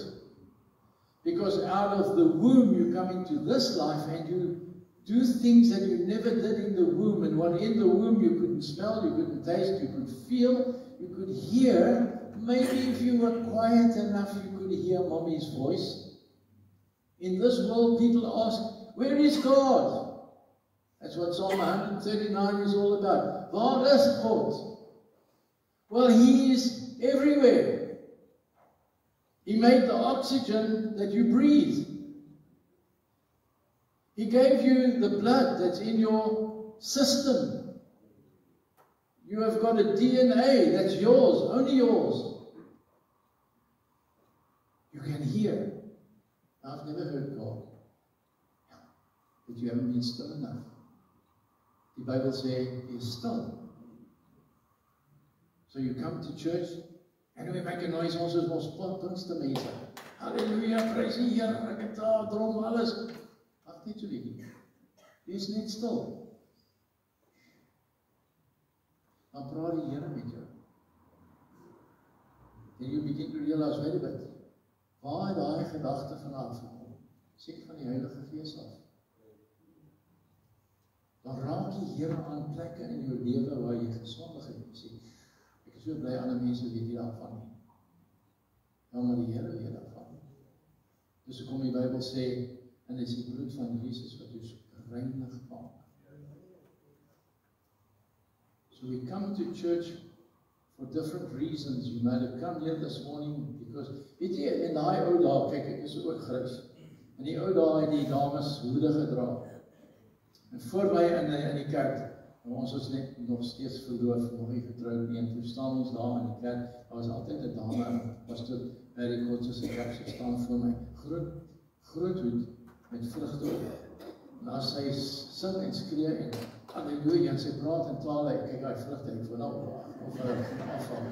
Because out of the womb you come into this life and you do things that you never did in the womb. And when in the womb you couldn't smell, you couldn't taste, you could feel, you could hear. Maybe if you were quiet enough, you could hear Mommy's voice. In this world, people ask, where is God? That's what Psalm 139 is all about. Waar is God? Well, He is everywhere. He made the oxygen that you breathe. He gave you the blood that's in your system. You have got a DNA that's yours, only yours. You can hear. I've never heard God. But you haven't been still enough. The Bible says, be still. So you come to church, and we make a noise, ons is ons punste mense. Halleluja, prys die Here, gitaar, drum, alles. Wacht net so bietjie. Wees net stil. Dan praat die Here met jou. And you begin to realize, wait a bit, waar het daai gedagte vandaan gekom? Seker van die Heilige Gees af. Dan raak die Here aan plekke in jou lewe waar jy gesondig het. Jy sê, ek is so bly ander mense weet nie daarvan nie. Nou maar die Here weet daarvan. Dus kom die Bybel sê, en dit is die bloed van Jesus wat jou reinig maak. So we come to church for different reasons. You might have come here this morning because, weet jy, in daai ou dae, kyk, ek is ook grys. In die ou dae het die dames hoede gedra. En voor my in die kerk, ons was net nog steeds verloof, nog nie getroud nie, en toe staan ons daar in die kerk, daar was altyd 'n dame, was toe Mary Kotse se kerk, sy staan voor my, groot hoed, met vrugte op. En as sy sing en skree en halleluja, en sy praat in tale, ek kyk die vrugte, ek wil nou of afval.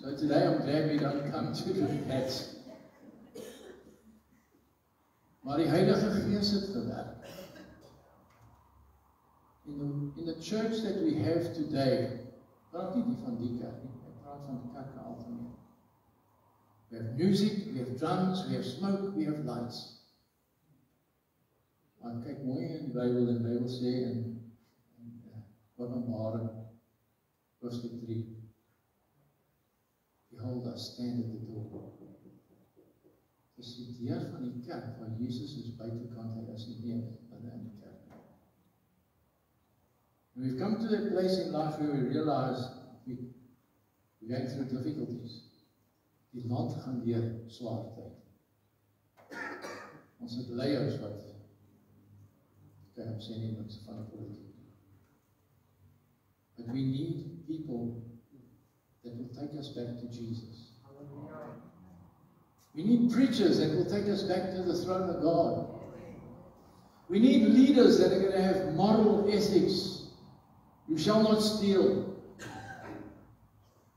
So today I'm glad we don't come to that. Maar die Heilige Gees het gewerk. In the church that we have today, praat nie van die kerk nie, ek praat van die kerk algemeen. We have music, we have drums, we have smoke, we have lights. Maar kyk mooi in die Bybel, en die Bybel sê in Openbaring, hoofstuk 3, Behold, I stand at the door. Dis die deur van die kerk, waar Jesus is buitekant, hy is nie meer in die kerk. And we've come to that place in life where we realize we're going through difficulties. Die land gaan deur swaar tyd. Ons het leiers wat kan ons sê nie niks van die politiek. But we need people that will take us back to Jesus. We need preachers that will take us back to the throne of God. We need leaders that are going to have moral ethics. You shall not steal.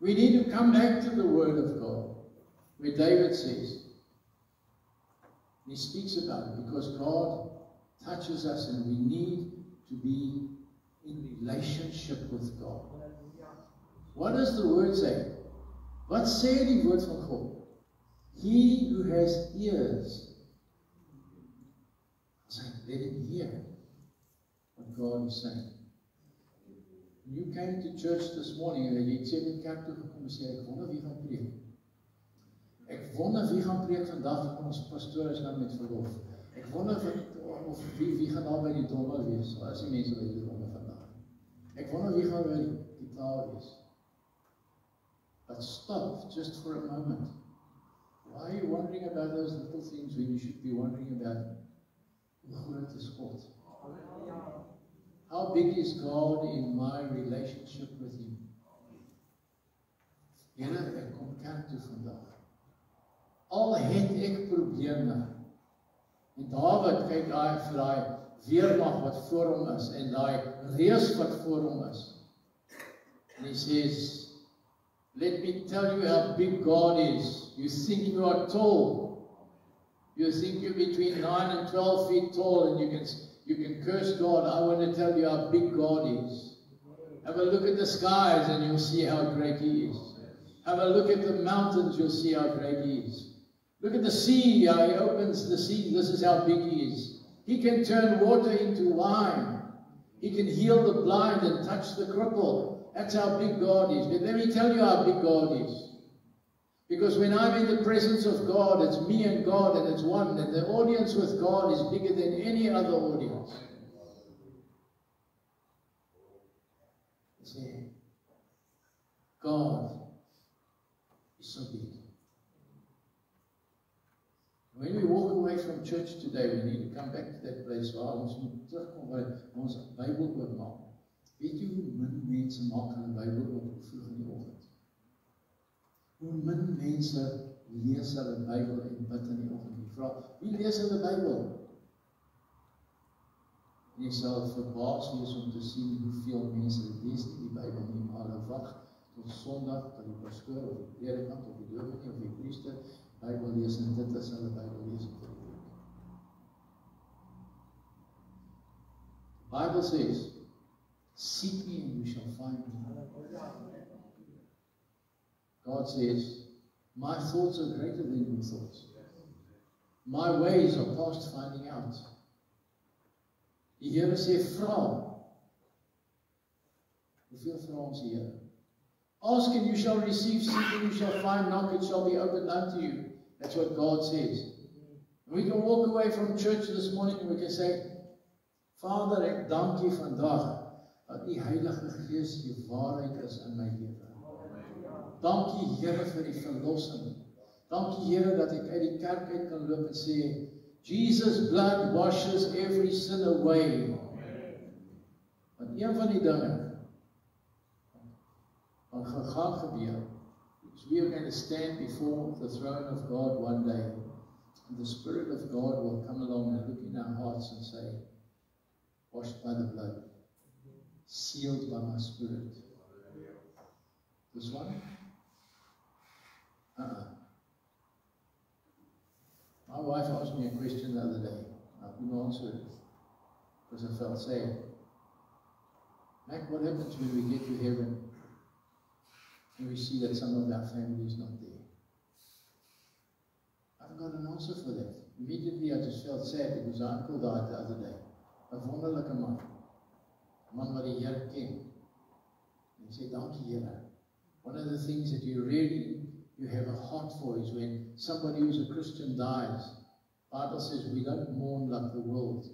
We need to come back to the Word of God, where David says, and he speaks about it, because God touches us and we need to be in relationship with God. What does the Word say? Wat sê die Woord van God? He who has ears, let him hear what God is saying. When you came to church this morning en jy het sê in die kerk toe gekom en sê, ek wonder wie gaan preek. Ek wonder wie gaan preek vandag, ons pastoor is nou met verlof. Ek wonder of wie gaan daar by die trommel wees, as die mense by die trommel vandag. Ek wonder wie gaan by die taal wees. But stop just for a moment. Why are you wondering about those little things when you should be wondering about hoe groot is God? How big is God in my relationship with Him? Here, ek kom kerk toe vandag. Al het ek probleme. En Dawid kyk vir daai weermag wat voor hom is en daai reus wat voor hom is. And he says, let me tell you how big God is. You think you are tall. You think you're between 9 and 12 feet tall and you can curse God. I want to tell you how big God is. Have a look at the skies and you'll see how great He is. Have a look at the mountains, you'll see how great He is. Look at the sea, how He opens the sea. This is how big He is. He can turn water into wine. He can heal the blind and touch the cripple. That's how big God is. But let me tell you how big God is. Because when I'm in the presence of God, it's me and God and it's one. And the audience with God is bigger than any other audience. You see, God is so big. When we walk away from church today, we need to come back to that place waar ons moet terugkom by ons Bybel oopmaak. Weet jy hoe min mense maak hulle Bybel oop vroeg in die oggend? Hoe min mense lees hulle Bybel en bid in die oggend? Jy vra, wie lees hulle Bybel? En jy sal verbaas wees om te sien hoeveel mense lees die Bybel nie, maar hulle wag tot Sondag, dat die pastoor of die predikant of die dominee of die priester Bybel lees en dit is hulle Bybel lees vir die week. The Bible says, seek me and you shall find me. God says, my thoughts are greater than your thoughts. My ways are past finding out. Die Here sê, vra. Hoeveel vra ons die Here? Ask and you shall receive, seek and you shall find, knock it shall be opened unto you. That's what God says. And we can walk away from church this morning and we can say, Vader, ek dank U vandag dat U Heilige Gees die waarheid is in my lewe. Dankie Here vir die verlossing. Dankie Here dat ek uit die kerk uit kan loop en sê, Jesus' blood washes every sin away. Want een van die dinge wat gaan gebeur, is we are going to stand before the throne of God one day, and the Spirit of God will come along and look in our hearts and say, washed by the blood, sealed by my Spirit. This one? My wife asked me a question the other day. I couldn't answer it because I felt sad. Mac, what happens when we get to heaven and we see that some of our family is not there? I haven't got an answer for that. Immediately I just felt sad because our uncle died the other day. 'n wonderlike man. 'n man wat die Here ken. En hy sê, dankie Here. One of the things that you have a heart for is when somebody who's a Christian dies. The Bible says we don't mourn like the world.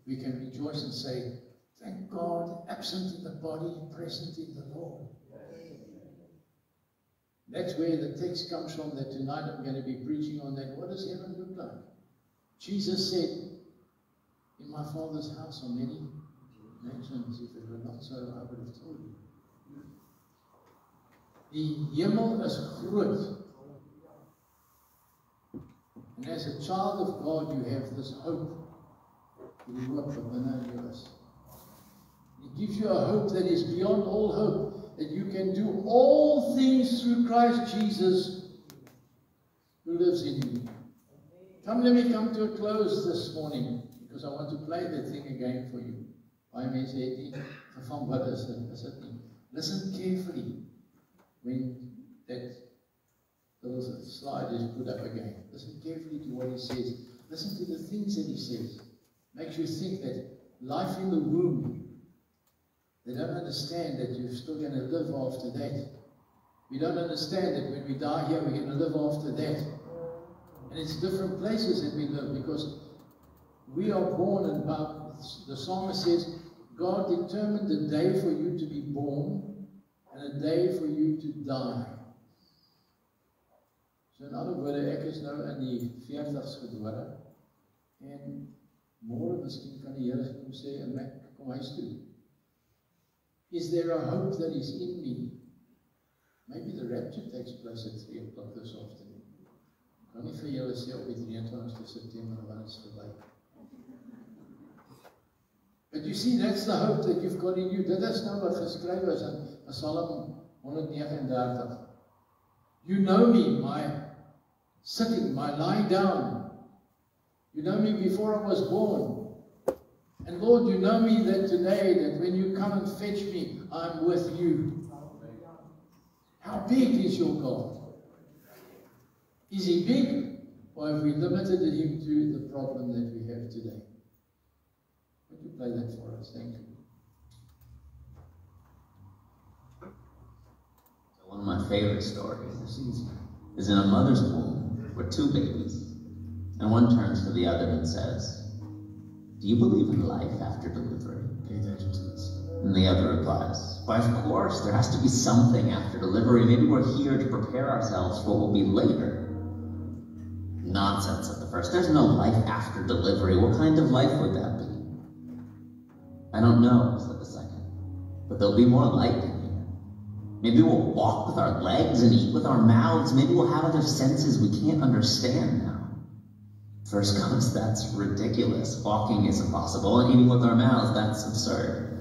We can rejoice and say, thank God, absent in the body, present in the Lord. That's where the text comes from, that tonight I'm going to be preaching on that. What does heaven look like? Jesus said, in my Father's house are many mansions. If it were not so, I would have told you. Die hemel is groot. And as a child of God, you have this hope. Die hoop wat binne jou is. It gives you a hope that is beyond all hope, that you can do all things through Christ Jesus who lives in you. Let me come to a close this morning, because I want to play that thing again for you. Baie mense het nie gevang wat is dit nie. Listen carefully when that little slide is put up again. Listen carefully to what he says. Listen to the things that he says. Makes you think that life in the womb, they don't understand that you're still going to live after that. We don't understand that when we die here, we're going to live after that. And it's different places that we live, because we are born, and the psalmist says, God determined a day for you to be born and a day for you to die. So in other words, ek is nou in die 40's gebore, en môre miskien kan die Here kom sê, en ek kom huis toe. Is there a hope that is in me? Maybe the rapture takes place at 3 o'clock this afternoon. Ek kan nie vir julle sê op die 23 September wanneer is verby. But you see, that's the hope that you've got in you. Dit is nou wat geskryf is in Psalm 139. You know me, my sitting, my lying down. You know me before I was born. And Lord, you know me that today, that when you come and fetch me, I'm with you. How big is your God? Is he big? Or have we limited him to the problem that we have today? Would you play that for us? Thank you. One of my favorite stories is in a mother's womb with 2 babies, and one turns to the other and says, do you believe in life after delivery? Pay attention to this. And the other replies, why, of course, there has to be something after delivery. Maybe we're here to prepare ourselves for what will be later. Nonsense, said the first. There's no life after delivery. What kind of life would that be? I don't know, said the second, but there'll be more light in here. Maybe we'll walk with our legs and eat with our mouths. Maybe we'll have other senses we can't understand now. First goes, that's ridiculous. Walking is impossible, and eating with our mouths, that's absurd.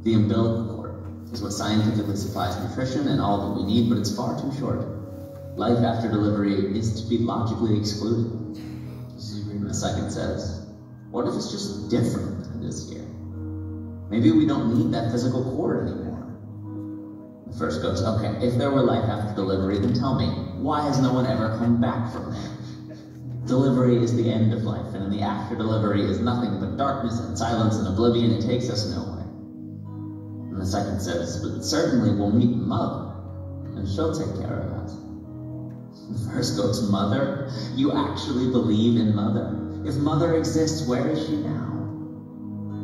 The umbilical cord is what scientifically supplies nutrition and all that we need, but it's far too short. Life after delivery is to be logically excluded. And the second says, what if it's just different than this here? Maybe we don't need that physical cord anymore. The first goes, okay, if there were life after delivery, then tell me, why has no one ever come back from there? Delivery is the end of life, and in the after delivery is nothing but darkness and silence and oblivion. It takes us nowhere. And the second says, but certainly we'll meet Mother, and she'll take care of us. The first goes, Mother? You actually believe in Mother? If Mother exists, where is she now?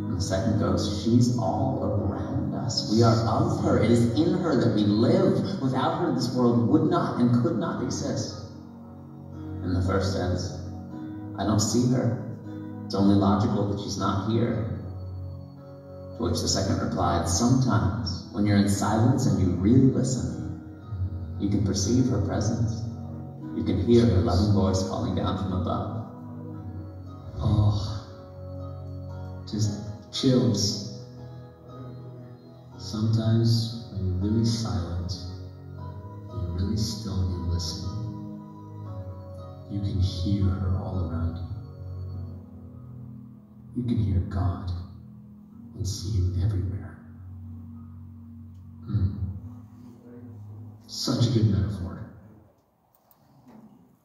And the second goes, she's all around us. us. We are of her. It is in her that we live. Without her, this world would not and could not exist. And the first says, I don't see her. It's only logical that she's not here. To which the second replied, sometimes, when you're in silence and you really listen, you can perceive her presence. You can hear her loving voice calling down from above. Oh, just chills. Sometimes when you're really silent, you're really still and you listen, you can hear her all around you. You can hear God and see Him everywhere. Such a good metaphor.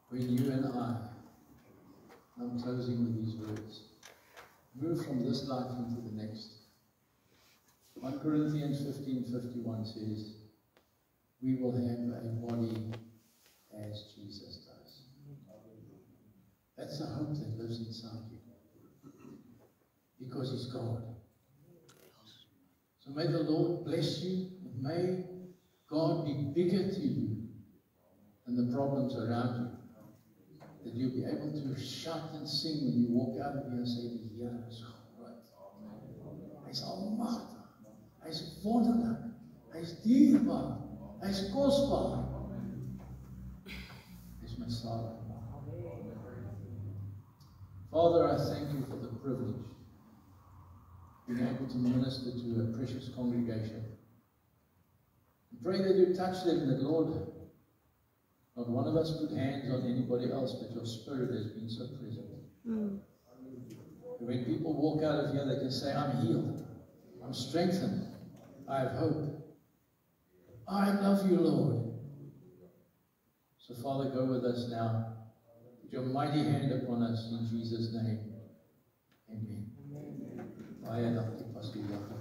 When you and I'm closing with these words, move from this life into the next. 1 Corinthians 15:51 says, we will have a body as Jesus does. That's the hope that lives inside you. Because He's God. So may the Lord bless you, and may God be bigger to you than the problems around you. That you'll be able to shout and sing when you walk out of here and say, die Here is groot. Hy's almagtig. Hy's wonderlik. Hy's dierbaar. Hy's kosbaar. Hy's my Savior. Father, I thank you for the privilege of being able to minister to a precious congregation. I pray that you touch them, that Lord, not one of us put hands on anybody else, but your Spirit has been so present. And when people walk out of here, they can say, I'm healed. I'm strengthened. I have hope. I love you, Lord. So, Father, go with us now. Put your mighty hand upon us in Jesus' name. Amen. Baie dankie, Pastor Jacob.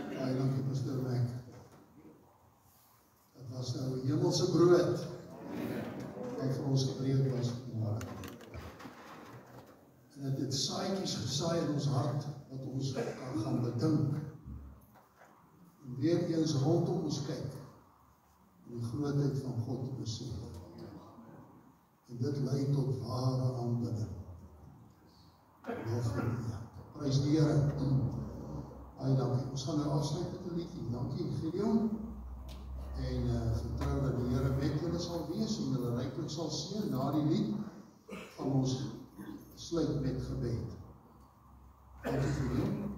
Baie dankie, Pastor Mac. Dat was nou hemelse brood wat vir ons gebreek was vanmôre. En dit het saadjies gesaai in ons hart wat ons kan gaan bedink. En weer eens rondom ons kyk en die grootheid van God te besef. En dit lei tot ware aanbidding. Prys die Here. Baie dankie. Ons gaan nou afsluit met 'n liedjie. Dankie Gideon. En vertrou dat die Here met julle sal wees en julle ryklik sal seën. Na die lied gaan ons sluit met gebed. Dankie Gideon.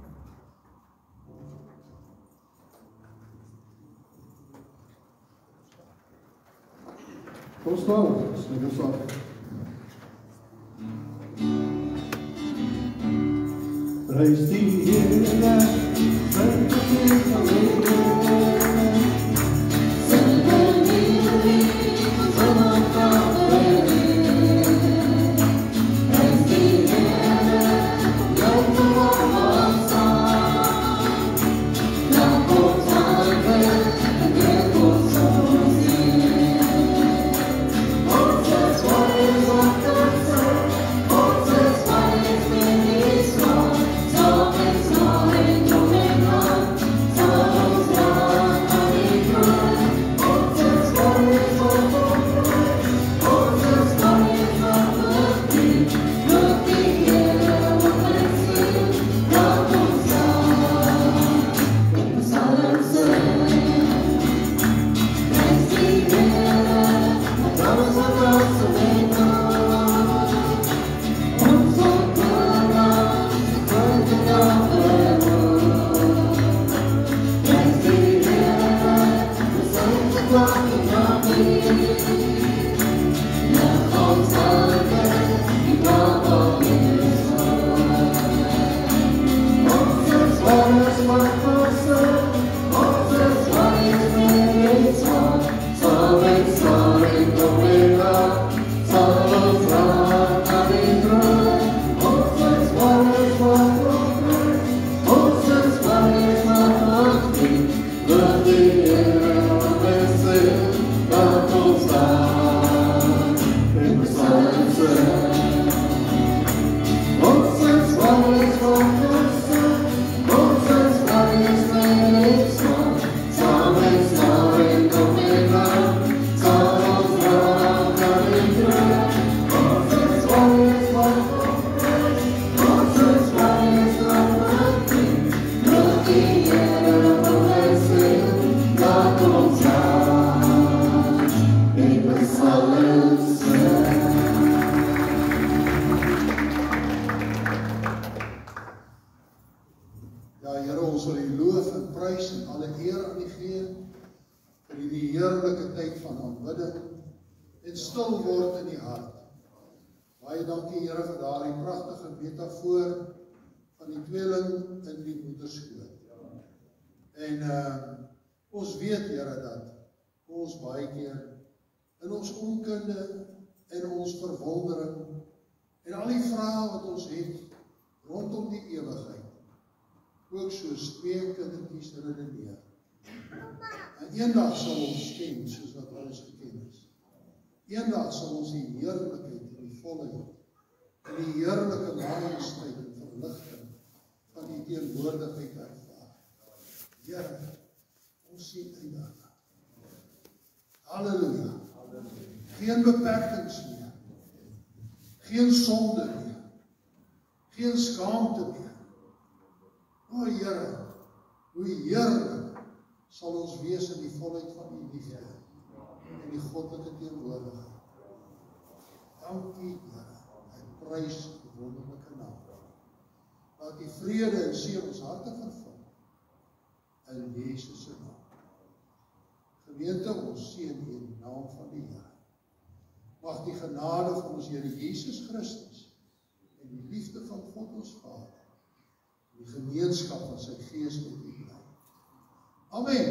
Kom staan, sluit ons af. Prys die Here, want hy is alweer. Here, ons wil U loof en prys en alle eer aan U gee vir die heerlike tyd van aanbidding en stil word in die hart. Baie dankie, Here, vir daardie pragtige metafoor van die tweeling in die moederskoot. En ons weet, Here, dat ons baie keer in ons onkunde en ons verwondering en al die vrae wat ons het rondom die ewigheid ook soos twee kindertjies redeneer. En eendag sal ons ken soos wat ons geken is. Eendag sal ons die heerlikheid en die volheid en die heerlike majesteit en verligting van die teenwoordigheid ervaar. Here, ons sien uit daarna. Halleluja. Geen beperkings meer. Geen sonde meer. Geen skaamte meer. O Here, hoe heerlik sal ons wees in die volheid van U liefde en die goddelike teenwoordigheid. Dankie, Here. Ek prys die wonderlike naam. Laat die vrede en seën ons harte vervul in Jesus se naam. Gemeente, ons seën U in die naam van die Here. Mag die genade van ons Here Jesus Christus en die liefde van God ons Vader, die gemeenskap van sy Gees met U bly. Amen.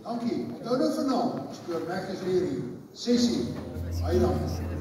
Dankie. Onthou nou vanaand, ons koor Mac is hier, 6:00. Baie dankie.